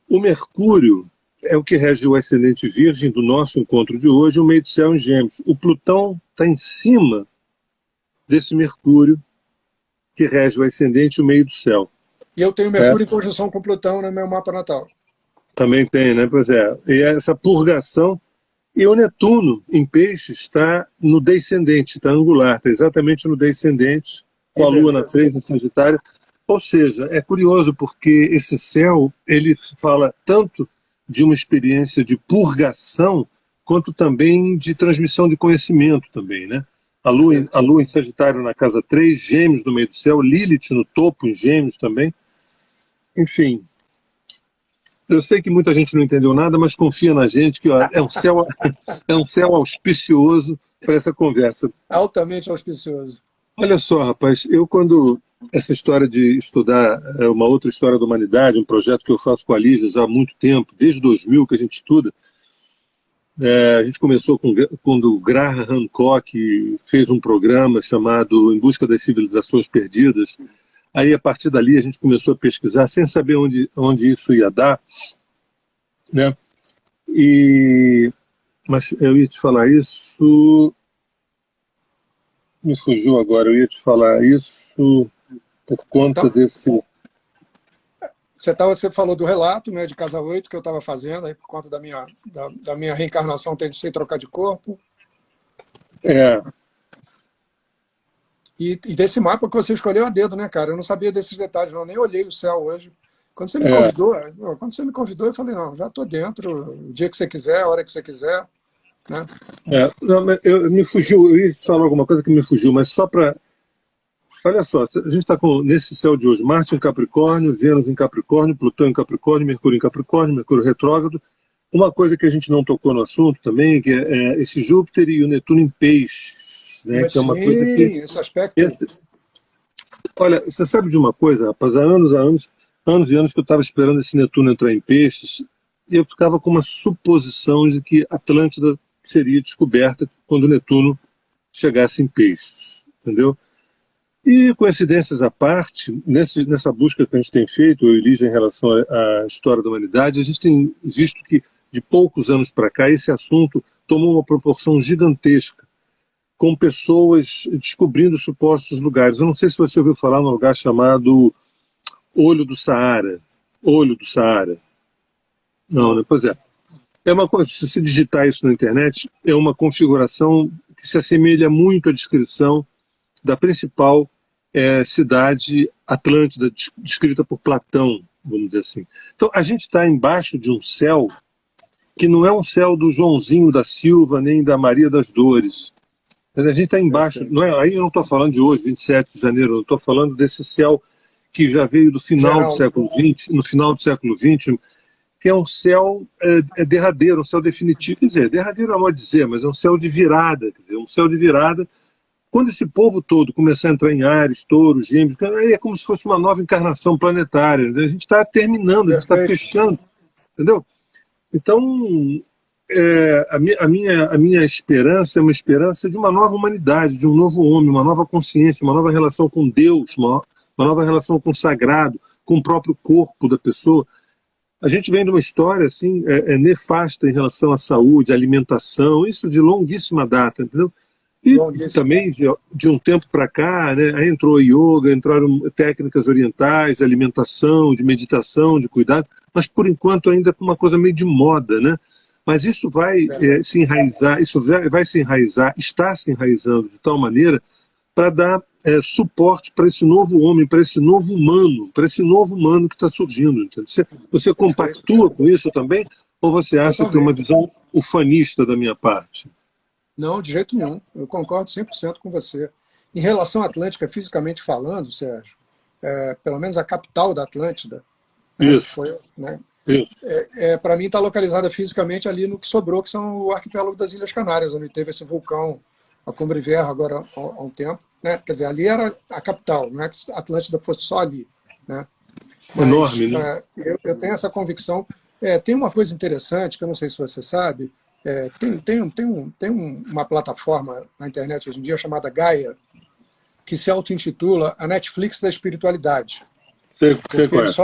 o Mercúrio é o que rege o ascendente virgem do nosso encontro de hoje, o meio do céu em Gêmeos. O Plutão está em cima desse Mercúrio, que rege o ascendente e o meio do céu. E eu tenho Mercúrio em conjunção com Plutão no meu mapa natal. Também tem, né? Pois é. E essa purgação. E o Netuno, em Peixes, está no descendente, está angular, está exatamente no descendente, com a Lua na 3, no Sagitário. Ou seja, é curioso porque esse céu, ele fala tanto de uma experiência de purgação, quanto também de transmissão de conhecimento também, né? A Lua em Sagitário na casa 3, Gêmeos no meio do céu, Lilith no topo em Gêmeos também. Enfim, eu sei que muita gente não entendeu nada, mas confia na gente que ó, é um céu auspicioso para essa conversa. Altamente auspicioso. Olha só, rapaz, quando essa história de estudar uma outra história da humanidade, um projeto que eu faço com a Lígia já há muito tempo, desde 2000 que a gente estuda, a gente começou quando o Graham Hancock fez um programa chamado Em Busca das Civilizações Perdidas. Aí, a partir dali, a gente começou a pesquisar, sem saber onde isso ia dar, né? Mas eu ia te falar isso... Me fugiu agora, eu ia te falar isso por conta desse... Você falou do relato, né, de Casa 8 que eu estava fazendo, aí por conta da minha reencarnação, tentei trocar de corpo. E desse mapa que você escolheu a dedo, né, cara? Eu não sabia desses detalhes, não, nem olhei o céu hoje. Quando você me convidou, eu falei, não, já estou dentro, o dia que você quiser, a hora que você quiser. Né? Me fugiu, eu ia falar alguma coisa que me fugiu, mas só para... Olha só, a gente está nesse céu de hoje, Marte em Capricórnio, Vênus em Capricórnio, Plutão em Capricórnio, Mercúrio em Capricórnio, Mercúrio retrógrado. Uma coisa que a gente não tocou no assunto também, que é esse Júpiter e o Netuno em Peixes, né? Que é uma coisa que... esse aspecto... Olha, você sabe de uma coisa, rapaz, há anos e anos que eu estava esperando esse Netuno entrar em Peixes, e eu ficava com uma suposição de que Atlântida seria descoberta quando o Netuno chegasse em Peixes, entendeu? E, coincidências à parte, nessa busca que a gente tem feito, eu e Lígia, em relação à história da humanidade, a gente tem visto que, de poucos anos para cá, esse assunto tomou uma proporção gigantesca, com pessoas descobrindo supostos lugares. Eu não sei se você ouviu falar num lugar chamado Olho do Saara. Olho do Saara. Não, né? Pois é. É uma coisa, se você digitar isso na internet, é uma configuração que se assemelha muito à descrição da principal cidade Atlântida, descrita por Platão, vamos dizer assim. Então, a gente está embaixo de um céu que não é um céu do Joãozinho da Silva, nem da Maria das Dores. A gente está embaixo, Perfeito. não é, aí eu não estou falando de hoje, 27 de janeiro, eu estou falando desse céu que já veio do final do Geral. século XX, no final do século XX, que é um céu derradeiro, um céu definitivo, quer dizer, derradeiro é modo de dizer, mas é um céu de virada, quer dizer, um céu de virada. Quando esse povo todo começar a entrar em Áries, Touros, Gêmeos, aí é como se fosse uma nova encarnação planetária. Né? A gente está terminando, a gente está Perfeito. fechando, entendeu? Então, a minha esperança é uma esperança de uma nova humanidade, de um novo homem, uma nova consciência, uma nova relação com Deus, uma nova relação com o sagrado, com o próprio corpo da pessoa. A gente vem de uma história assim, nefasta em relação à saúde, à alimentação, isso de longuíssima data, entendeu? E Longuíssimo. também, de um tempo para cá, né, aí entrou yoga, entraram técnicas orientais, alimentação, de meditação, de cuidado, mas por enquanto ainda com uma coisa meio de moda, né? Mas isso vai se enraizar, isso vai se enraizar, está se enraizando de tal maneira para dar suporte para esse novo homem, para esse novo humano que está surgindo. Entendeu? Você Perfeito. compactua com isso também? Ou você acha que é uma Totalmente. visão ufanista da minha parte? Não, de jeito nenhum. Eu concordo 100% com você. Em relação à Atlântica, fisicamente falando, Sérgio, pelo menos a capital da Atlântida, né, que Isso, foi, né, isso. para mim está localizada fisicamente ali no que sobrou, que são o arquipélago das Ilhas Canárias, onde teve esse vulcão, a Cumbre Vieja, agora há um tempo. Né? Quer dizer, ali era a capital, não é que a Atlântida fosse só ali. Né? Mas Enorme, né? eu tenho essa convicção. Tem uma coisa interessante, que eu não sei se você sabe, tem uma plataforma na internet hoje em dia chamada Gaia, que se auto-intitula a Netflix da espiritualidade, Sei porque qual é. eles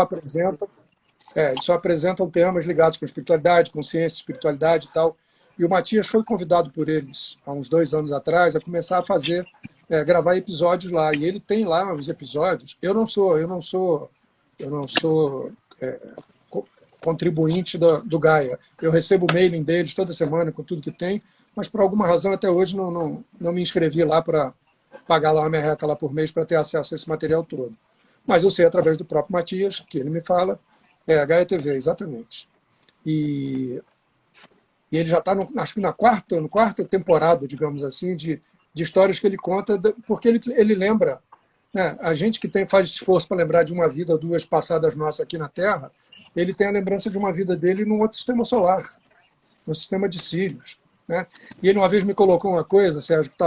só apresentam temas ligados com espiritualidade, consciência, espiritualidade e tal. E o Matias foi convidado por eles, há uns 2 anos atrás, a começar a gravar episódios lá. E ele tem lá os episódios. Eu não sou contribuinte do Gaia. Eu recebo o mailing deles toda semana com tudo que tem, mas por alguma razão até hoje não me inscrevi lá para pagar lá uma merreca lá por mês para ter acesso a esse material todo. Mas eu sei através do próprio Matias, que ele me fala, a Gaia TV, exatamente. E ele já está, acho que na quarta temporada, digamos assim, de histórias que ele conta, porque ele lembra, né, a gente que faz esforço para lembrar de uma vida ou duas passadas nossas aqui na Terra, ele tem a lembrança de uma vida dele num outro sistema solar, no sistema de Sírios. Né? E ele uma vez me colocou uma coisa, Sérgio, que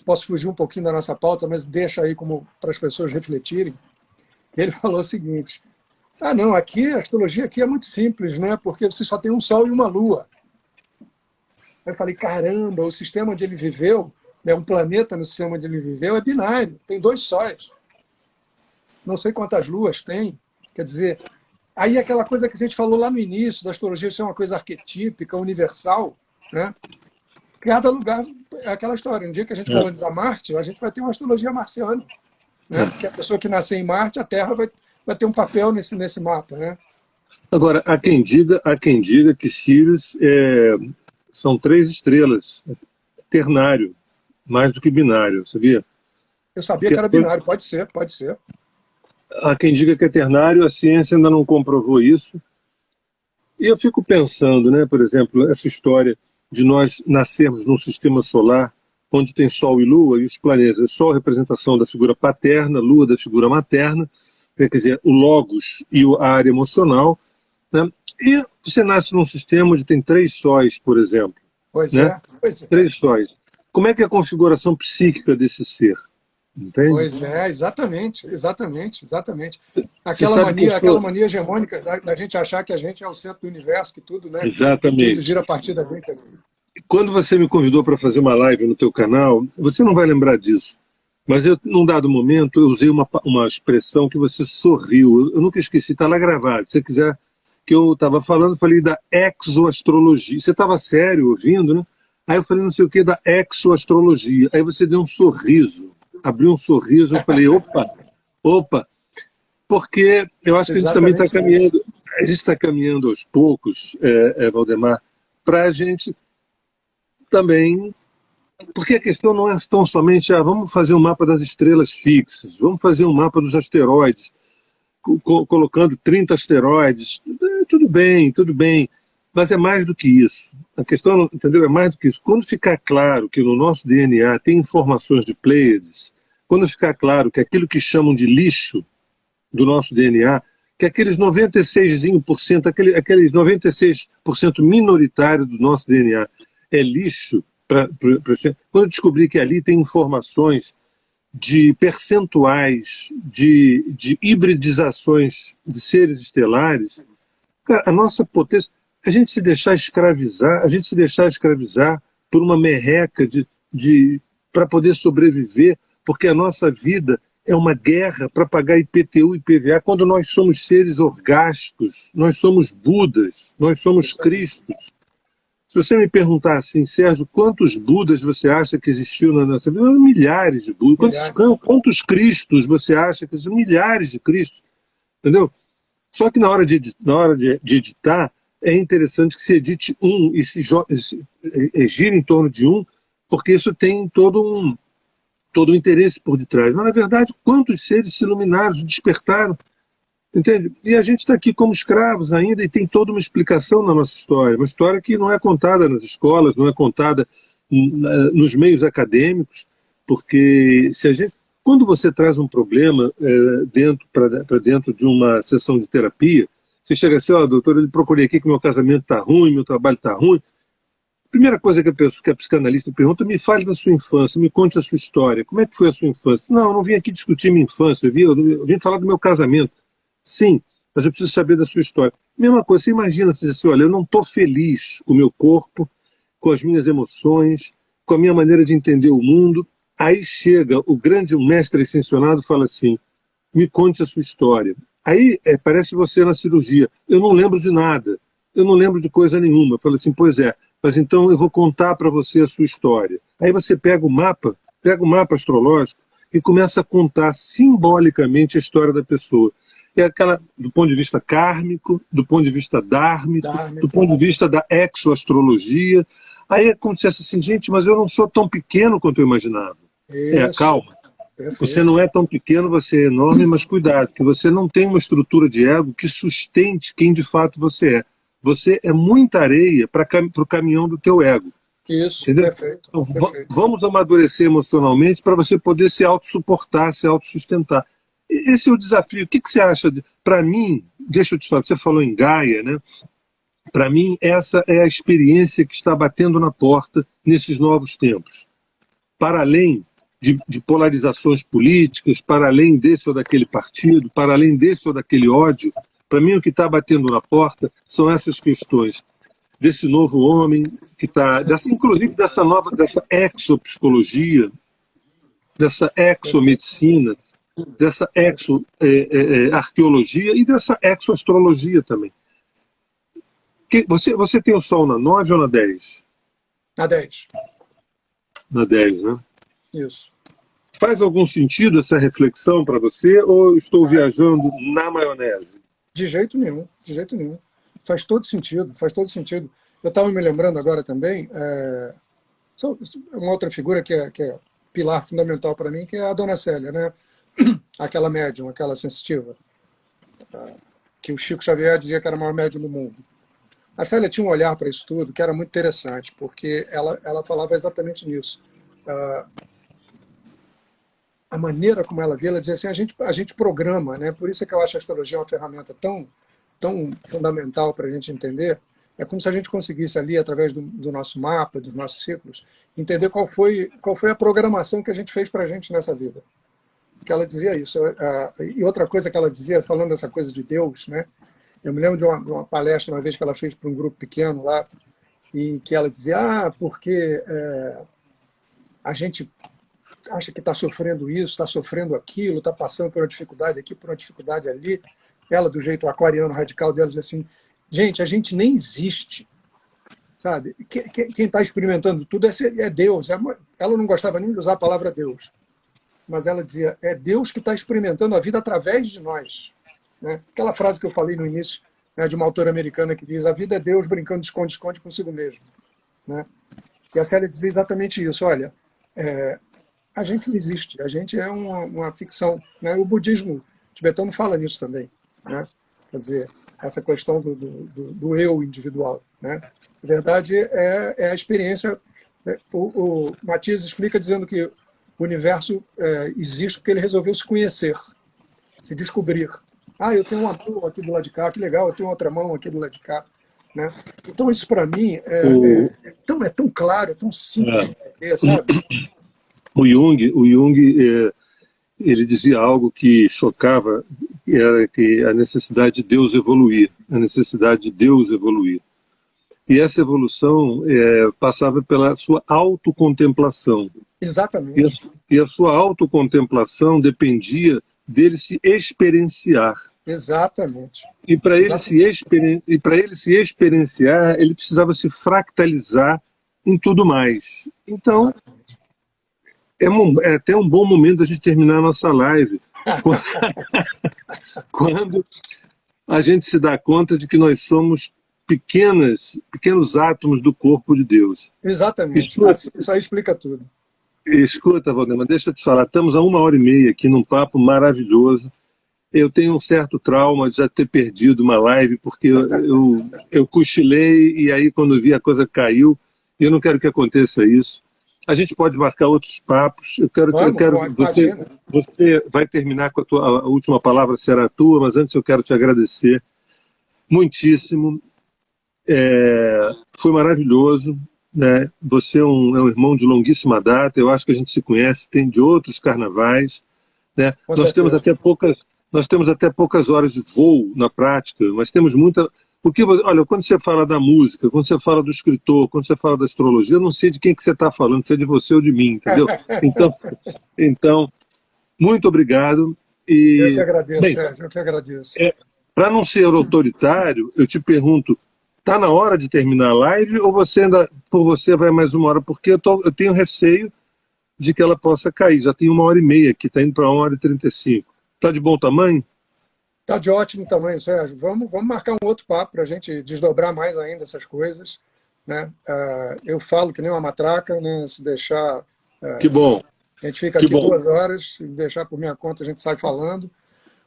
posso fugir um pouquinho da nossa pauta, mas deixa aí como para as pessoas refletirem. Ele falou o seguinte: não, aqui a astrologia aqui é muito simples, né? Porque você só tem um sol e uma lua. Aí eu falei, caramba, o sistema onde ele viveu, né, um planeta no sistema onde ele viveu é binário, tem 2 sóis. Não sei quantas luas tem. Quer dizer, aí aquela coisa que a gente falou lá no início, da astrologia ser uma coisa arquetípica, universal, né? Cada lugar é aquela história. Um dia que a gente colonizar Marte, a gente vai ter uma astrologia marciana. Né? Porque a pessoa que nascer em Marte, a Terra vai ter um papel nesse mapa. Né? Agora, há quem diga que Sirius são 3 estrelas, ternário, mais do que binário, sabia? Eu sabia que era binário, pode ser. Há quem diga que é ternário, a ciência ainda não comprovou isso. E eu fico pensando, né, por exemplo, essa história de nós nascermos num sistema solar onde tem Sol e Lua e os planetas. Sol representação da figura paterna, Lua da figura materna, quer dizer, o logos e a área emocional. Né? E você nasce num sistema onde tem 3 sóis, por exemplo. Pois né? é. 3 sóis. Como é que é a configuração psíquica desse ser? Entende? Pois é, exatamente. Você sabe que Aquela mania hegemônica da gente achar que a gente é o centro do universo, que tudo, né? Exatamente. Que tudo gira a partir da gente. Quando você me convidou para fazer uma live no teu canal, você não vai lembrar disso, mas num dado momento eu usei uma expressão que você sorriu. Eu nunca esqueci, está lá gravado. Se você quiser que eu estava falando, falei da exoastrologia. Você estava sério ouvindo, né? Aí eu falei não sei o que da exoastrologia. Aí você deu um sorriso, abriu um sorriso, eu falei, opa, porque eu acho que a gente também está caminhando, aos poucos, Valdemar, para a gente também, porque a questão não é tão somente, vamos fazer um mapa das estrelas fixas, vamos fazer um mapa dos asteroides, colocando 30 asteroides, tudo bem, Mas é mais do que isso. A questão, entendeu? É mais do que isso. Quando ficar claro que no nosso DNA tem informações de Pleiades, quando ficar claro que aquilo que chamam de lixo do nosso DNA, que aqueles 96%, aqueles 96% minoritário do nosso DNA é lixo, quando eu descobrir que ali tem informações de percentuais de hibridizações de seres estelares, cara, a nossa potência, a gente se deixar escravizar por uma merreca para poder sobreviver, porque a nossa vida é uma guerra para pagar IPTU e IPVA, quando nós somos seres orgásticos, nós somos Budas, nós somos Cristos. Se você me perguntar assim, Sérgio, quantos Budas você acha que existiu na nossa vida? Milhares de Budas. Quantos Cristos você acha que existiam? Milhares de Cristos. Entendeu? Só que na hora de editar, é interessante que se edite um e gira em torno de um, porque isso tem todo um interesse por detrás. Mas, na verdade, quantos seres se iluminaram, se despertaram? Entende? E a gente está aqui como escravos ainda e tem toda uma explicação na nossa história. Uma história que não é contada nas escolas, não é contada nos meios acadêmicos, porque quando você traz um problema para dentro de uma sessão de terapia, você chega assim, doutor, eu procurei aqui que meu casamento está ruim, meu trabalho está ruim. A primeira coisa que a psicanalista pergunta, me fale da sua infância, me conte a sua história, como é que foi a sua infância? Não, eu não vim aqui discutir minha infância, eu vim falar do meu casamento. Sim, mas eu preciso saber da sua história. Mesma coisa, você imagina, você diz assim, olha, eu não estou feliz com o meu corpo, com as minhas emoções, com a minha maneira de entender o mundo. Aí chega o grande mestre ascensionado e fala assim, me conte a sua história. Aí parece você na cirurgia, eu não lembro de nada, eu não lembro de coisa nenhuma. Eu falo assim, pois é, mas então eu vou contar para você a sua história. Aí você pega o mapa astrológico e começa a contar simbolicamente a história da pessoa. É aquela, do ponto de vista kármico, do ponto de vista dármico, do ponto de vista da exoastrologia. Aí é como se dissesse assim, gente, mas eu não sou tão pequeno quanto eu imaginava. Calma. Perfeito. Você não é tão pequeno, você é enorme, mas cuidado, que você não tem uma estrutura de ego que sustente quem de fato você é. Você é muita areia para o caminhão do teu ego. Isso, entendeu? Perfeito. Então, Perfeito. Vamos amadurecer emocionalmente para você poder se autossuportar, se autossustentar. Esse é o desafio. O que você acha? Para mim, deixa eu te falar, você falou em Gaia, né? Para mim, essa é a experiência que está batendo na porta nesses novos tempos. Para além de polarizações políticas, para além desse ou daquele partido, para além desse ou daquele ódio, para mim o que está batendo na porta são essas questões desse novo homem que está, inclusive dessa exopsicologia, dessa exomedicina, dessa exoarqueologia e dessa exoastrologia também. Você tem o Sol na 9 ou na 10? Na 10. Na 10, né? Isso. Faz algum sentido essa reflexão para você ou estou viajando na maionese? De jeito nenhum, de jeito nenhum. Faz todo sentido, faz todo sentido. Eu estava me lembrando agora também, uma outra figura que é pilar fundamental para mim, que é a Dona Célia, né? Aquela médium, aquela sensitiva, que o Chico Xavier dizia que era a maior médium do mundo. A Célia tinha um olhar para isso tudo que era muito interessante, porque ela falava exatamente nisso. A maneira como ela via, ela dizia assim, a gente programa, né? Por isso é que eu acho a astrologia uma ferramenta tão fundamental para a gente entender. É como se a gente conseguisse ali, através do nosso mapa, dos nossos ciclos, entender qual foi a programação que a gente fez para a gente nessa vida. Porque ela dizia isso. E outra coisa que ela dizia, falando dessa coisa de Deus, né? Eu me lembro de uma palestra uma vez que ela fez para um grupo pequeno lá, e que ela dizia, porque a gente acha que está sofrendo isso, está sofrendo aquilo, está passando por uma dificuldade aqui, por uma dificuldade ali. Ela, do jeito aquariano radical dela, diz assim, gente, a gente nem existe, sabe? Quem está experimentando tudo é Deus. Ela não gostava nem de usar a palavra Deus, mas ela dizia, é Deus que está experimentando a vida através de nós. Né? Aquela frase que eu falei no início, né, de uma autora americana que diz, a vida é Deus brincando de esconde-esconde consigo mesmo. Né? E a Célia dizia exatamente isso, olha, a gente não existe, a gente é uma ficção. Né? O budismo tibetano fala nisso também. Né? Quer dizer, essa questão do eu individual, né? Na verdade, é a experiência. O Matias explica dizendo que o universo existe porque ele resolveu se conhecer, se descobrir. Ah, eu tenho uma mão aqui do lado de cá, que legal, eu tenho outra mão aqui do lado de cá. Né? Então, isso para mim é tão claro, é tão simples de entender, sabe? O Jung ele dizia algo que chocava, era que a necessidade de Deus evoluir, a necessidade de Deus evoluir. E essa evolução passava pela sua autocontemplação. Exatamente. E a sua autocontemplação dependia dele se experienciar. Exatamente. E para ele se experienciar, ele precisava se fractalizar em tudo mais. Então, Exatamente. é até um bom momento da gente terminar a nossa live. Quando a gente se dá conta de que nós somos pequenos átomos do corpo de Deus. Exatamente. Isso aí explica tudo. Escuta, Valdemar, deixa eu te falar. Estamos a 1h30 aqui num papo maravilhoso. Eu tenho um certo trauma de já ter perdido uma live, porque eu cochilei e aí quando vi a coisa caiu. Eu não quero que aconteça isso. A gente pode marcar outros papos. Você vai terminar com a última palavra, será a tua, mas antes eu quero te agradecer muitíssimo. Foi maravilhoso, né? Você é um irmão de longuíssima data. Eu acho que a gente se conhece, tem de outros carnavais, né? Nós temos até poucas horas de voo na prática, mas temos muita. Porque, olha, quando você fala da música, quando você fala do escritor, quando você fala da astrologia, eu não sei de quem que você está falando, se é de você ou de mim, entendeu? Então muito obrigado. Eu que agradeço, Sérgio, eu que agradeço. Para não ser autoritário, eu te pergunto, está na hora de terminar a live ou por você vai mais 1 hora? Porque eu tenho receio de que ela possa cair. Já tem 1h30 aqui, está indo para 1h35. Está de bom tamanho? Está de ótimo tamanho, Sérgio. Vamos marcar um outro papo para a gente desdobrar mais ainda essas coisas. Né? Eu falo que nem uma matraca, né? Se deixar... Que bom. A gente fica aqui 2 horas, se deixar por minha conta a gente sai falando.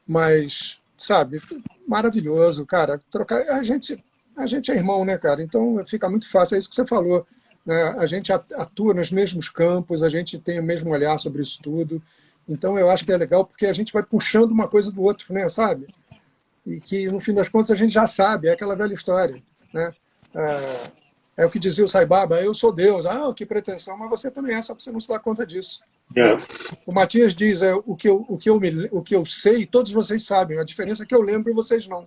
Mas, sabe, maravilhoso, cara. A gente é irmão, né, cara? Então fica muito fácil, é isso que você falou. Né? A gente atua nos mesmos campos, a gente tem o mesmo olhar sobre isso tudo. Então eu acho que é legal porque a gente vai puxando uma coisa do outro, né, sabe? E que no fim das contas a gente já sabe, é aquela velha história, né? É o que dizia o Sai Baba, eu sou Deus. Ah, que pretensão, mas você também é, só que você não se dá conta disso. Né? O Matias diz, o que eu sei, todos vocês sabem, a diferença é que eu lembro e vocês não.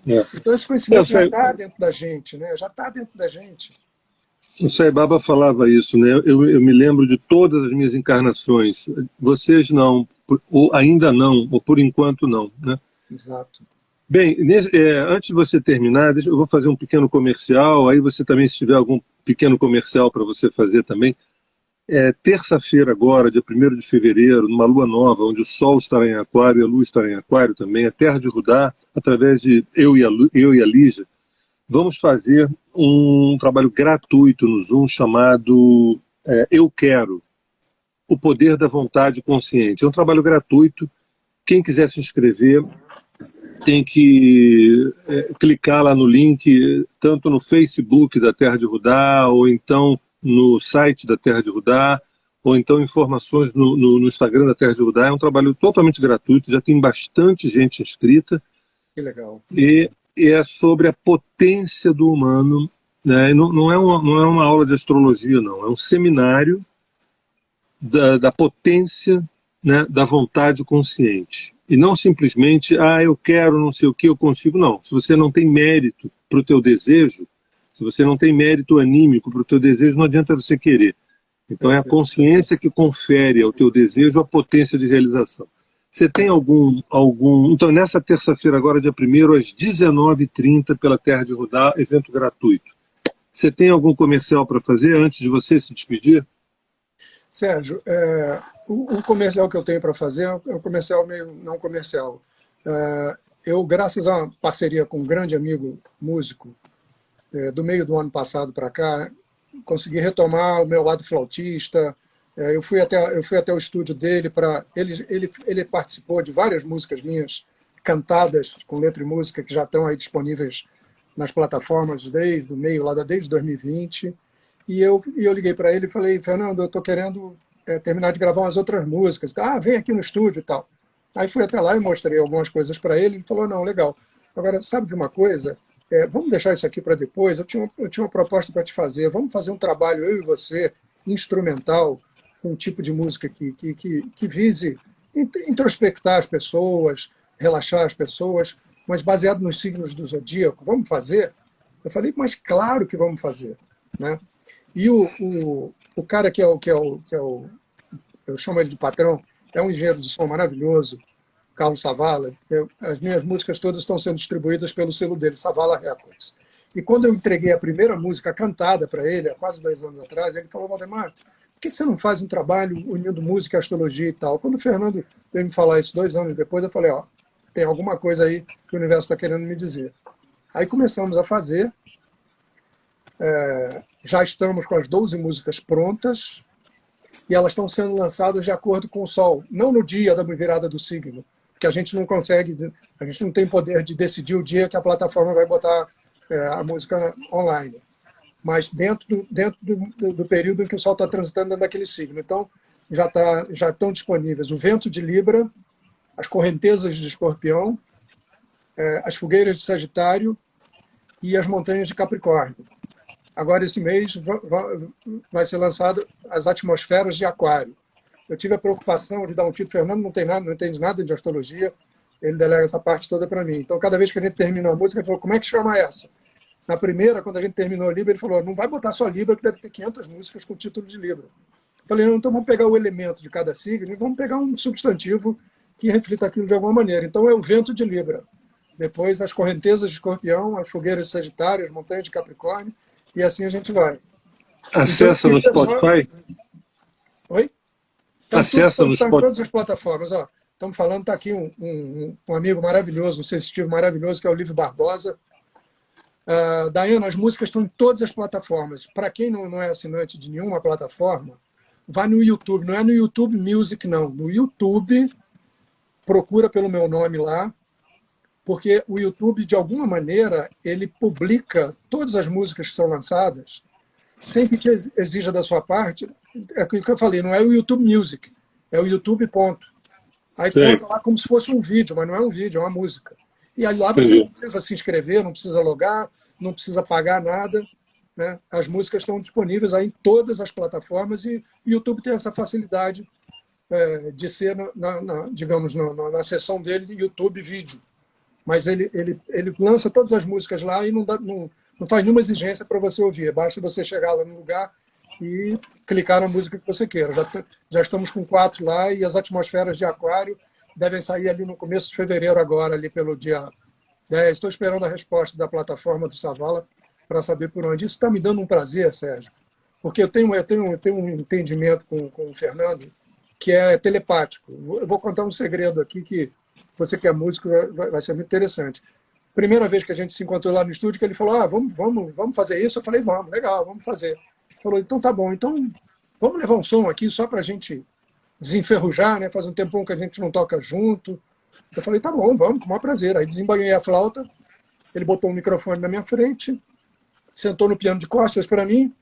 Então esse conhecimento já está dentro da gente, né? Já está dentro da gente. O Sai Baba falava isso, né? Eu me lembro de todas as minhas encarnações. Vocês não, ou ainda não, ou por enquanto não, né? Exato. Bem, antes de você terminar, eu vou fazer um pequeno comercial, aí você também, se tiver algum pequeno comercial para você fazer também. Terça-feira agora, dia 1º de fevereiro, numa lua nova, onde o Sol estará em Aquário e a Lua estará em Aquário também, a Terra de Judá, através de eu e a Lígia, vamos fazer um trabalho gratuito no Zoom chamado Eu Quero, o Poder da Vontade Consciente. É um trabalho gratuito. Quem quiser se inscrever tem que clicar lá no link, tanto no Facebook da Terra de Judá, ou então no site da Terra de Judá, ou então informações no Instagram da Terra de Judá. É um trabalho totalmente gratuito, já tem bastante gente inscrita. Que legal. E é sobre a potência do humano, né? Não é uma aula de astrologia, não. É um seminário da potência, né, da vontade consciente. E não simplesmente, eu quero, não sei o que, eu consigo. Não. Se você não tem mérito para o teu desejo, se você não tem mérito anímico para o teu desejo, não adianta você querer. Então é a consciência que confere ao teu desejo a potência de realização. Você tem algum... Então, nessa terça-feira, agora, dia 1º, às 19h30, pela Terra de Judá, evento gratuito. Você tem algum comercial para fazer antes de você se despedir? Sérgio, o comercial que eu tenho para fazer é um comercial meio não comercial. Eu, graças a uma parceria com um grande amigo músico, do meio do ano passado para cá, consegui retomar o meu lado flautista. Eu fui até o estúdio dele para ele participou de várias músicas minhas cantadas com letra e música que já estão aí disponíveis nas plataformas desde o meio, lá desde 2020. E eu liguei para ele e falei, Fernando, eu estou querendo terminar de gravar umas outras músicas. Ah, vem aqui no estúdio e tal. Aí fui até lá e mostrei algumas coisas para ele. Ele falou, não, legal. Agora, sabe de uma coisa? Vamos deixar isso aqui para depois. Eu tinha uma proposta para te fazer. Vamos fazer um trabalho, eu e você, instrumental, com um tipo de música que vise introspectar as pessoas, relaxar as pessoas, mas baseado nos signos do zodíaco. Vamos fazer? Eu falei, mas claro que vamos fazer, né? E o cara que é o eu chamo ele de patrão, é um engenheiro de som maravilhoso, Carlos Savala. As minhas músicas todas estão sendo distribuídas pelo selo dele, Savala Records. E quando eu entreguei a primeira música cantada para ele, há quase 2 anos atrás, ele falou, Valdemar, por que você não faz um trabalho unindo música e astrologia e tal? Quando o Fernando veio me falar isso 2 anos depois, eu falei, tem alguma coisa aí que o universo está querendo me dizer. Aí começamos a fazer, já estamos com as 12 músicas prontas, e elas estão sendo lançadas de acordo com o Sol, não no dia da virada do signo, porque a gente não consegue, a gente não tem poder de decidir o dia que a plataforma vai botar a música online, mas dentro do período em que o Sol está transitando dentro daquele signo. Então, já estão disponíveis o Vento de Libra, as Correntezas de Escorpião, as Fogueiras de Sagitário e as Montanhas de Capricórnio. Agora, esse mês, vai ser lançado as Atmosferas de Aquário. Eu tive a preocupação de dar um título. Fernando não entende nada de astrologia, ele delega essa parte toda para mim. Então, cada vez que a gente termina uma música, ele falou, como é que chama essa? Na primeira, quando a gente terminou a Libra, ele falou, não vai botar só Libra, que deve ter 500 músicas com título de Libra. Eu falei, não, então vamos pegar o elemento de cada signo e vamos pegar um substantivo que reflita aquilo de alguma maneira. Então, é o Vento de Libra. Depois, as Correntezas de Escorpião, as Fogueiras de Sagitário, as Montanhas de Capricórnio, e assim a gente vai. Acessa então, no Spotify? Oi? Acessa no Está em Spotify. todas as plataformas. Estamos falando, está aqui um amigo maravilhoso, um sensitivo maravilhoso, que é o Lívio Barbosa. Daiana, as músicas estão em todas as plataformas. Para quem não é assinante de nenhuma plataforma, vá no YouTube. Não é no YouTube Music, não. No YouTube, procura pelo meu nome lá, porque o YouTube, de alguma maneira, ele publica todas as músicas que são lançadas, sem que exija da sua parte, é aquilo que eu falei, não é o YouTube Music, é o YouTube ponto. Aí conta lá como se fosse um vídeo, mas não é um vídeo, é uma música. E aí lá você não precisa se inscrever, não precisa logar, não precisa pagar nada, né? As músicas estão disponíveis aí em todas as plataformas e o YouTube tem essa facilidade de ser, digamos, na seção dele de YouTube Vídeo. Mas ele lança todas as músicas lá e não faz nenhuma exigência para você ouvir. Basta você chegar lá no lugar e clicar na música que você queira. Já estamos com 4 lá e as Atmosferas de Aquário devem sair ali no começo de fevereiro agora, ali pelo dia 10. Estou esperando a resposta da plataforma do Savala para saber por onde. Isso está me dando um prazer, Sérgio, porque eu tenho um entendimento com o Fernando que é telepático. Eu vou contar um segredo aqui que você que é músico vai ser muito interessante. Primeira vez que a gente se encontrou lá no estúdio, que ele falou, vamos fazer isso. Eu falei, vamos, legal, vamos fazer. Ele falou, então tá bom, então vamos levar um som aqui só para a gente desenferrujar, né? Faz um tempão que a gente não toca junto. Eu falei, tá bom, vamos, com o maior prazer. Aí desembanhei a flauta, ele botou o microfone na minha frente, sentou no piano de costas para mim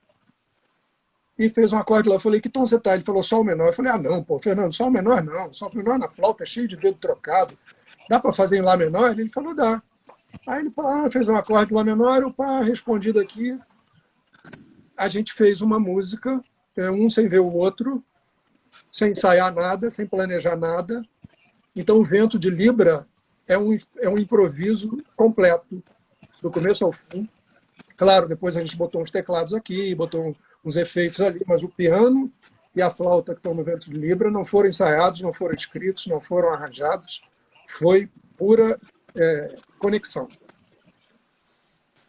e fez um acorde lá. Eu falei, que tom você tá? Ele falou, sol menor. Eu falei, não, pô, Fernando, sol menor não. Sol menor na flauta é cheio de dedo trocado. Dá para fazer em lá menor? Ele falou, dá. Aí ele fez um acorde lá menor, eu respondi aqui. A gente fez uma música, um sem ver o outro, sem ensaiar nada, sem planejar nada. Então, o Vento de Libra é um improviso completo, do começo ao fim. Claro, depois a gente botou uns teclados aqui, botou uns efeitos ali, mas o piano e a flauta que estão no Vento de Libra não foram ensaiados, não foram escritos, não foram arranjados. Foi pura conexão.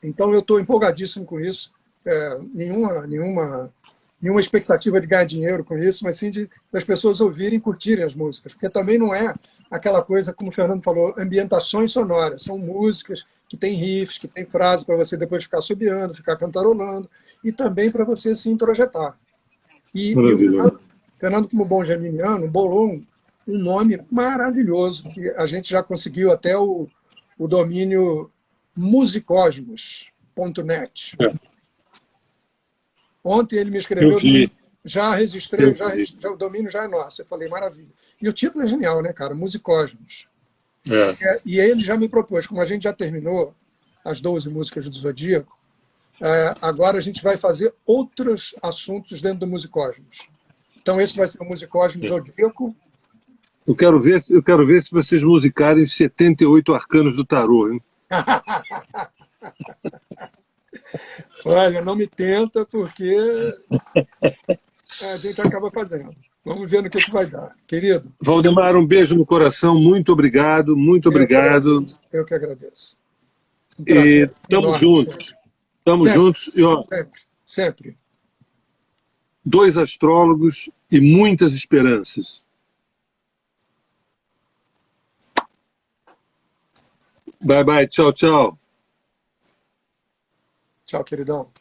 Então, eu estou empolgadíssimo com isso. Nenhuma expectativa de ganhar dinheiro com isso, mas sim das pessoas ouvirem e curtirem as músicas, porque também não é aquela coisa, como o Fernando falou, ambientações sonoras, são músicas que têm riffs, que têm frases para você depois ficar subiando, ficar cantarolando, e também para você se introjetar. E o Fernando, como bom geminiano, bolou um nome maravilhoso, que a gente já conseguiu até o domínio musicosmos.net. É, Ontem ele me eu escreveu, vi, já registrei, eu vi. já, o domínio já é nosso. Eu falei, maravilha. E o título é genial, né, cara? Musicosmos. É. E ele já me propôs, como a gente já terminou as 12 músicas do Zodíaco, agora a gente vai fazer outros assuntos dentro do Musicosmos. Então esse vai ser o Musicosmos Zodíaco. Eu quero ver se vocês musicarem os 78 arcanos do tarô, hein? Olha, não me tenta, porque a gente acaba fazendo. Vamos ver no que vai dar. Querido, Valdemar, um beijo no coração, muito obrigado, muito eu que obrigado. agradeço. Eu que agradeço. Um E prazer estamos enorme sempre. juntos, estamos Sempre, juntos. E ó, sempre, sempre. dois astrólogos e muitas esperanças. Bye, bye, tchau, tchau. Tchau, queridão.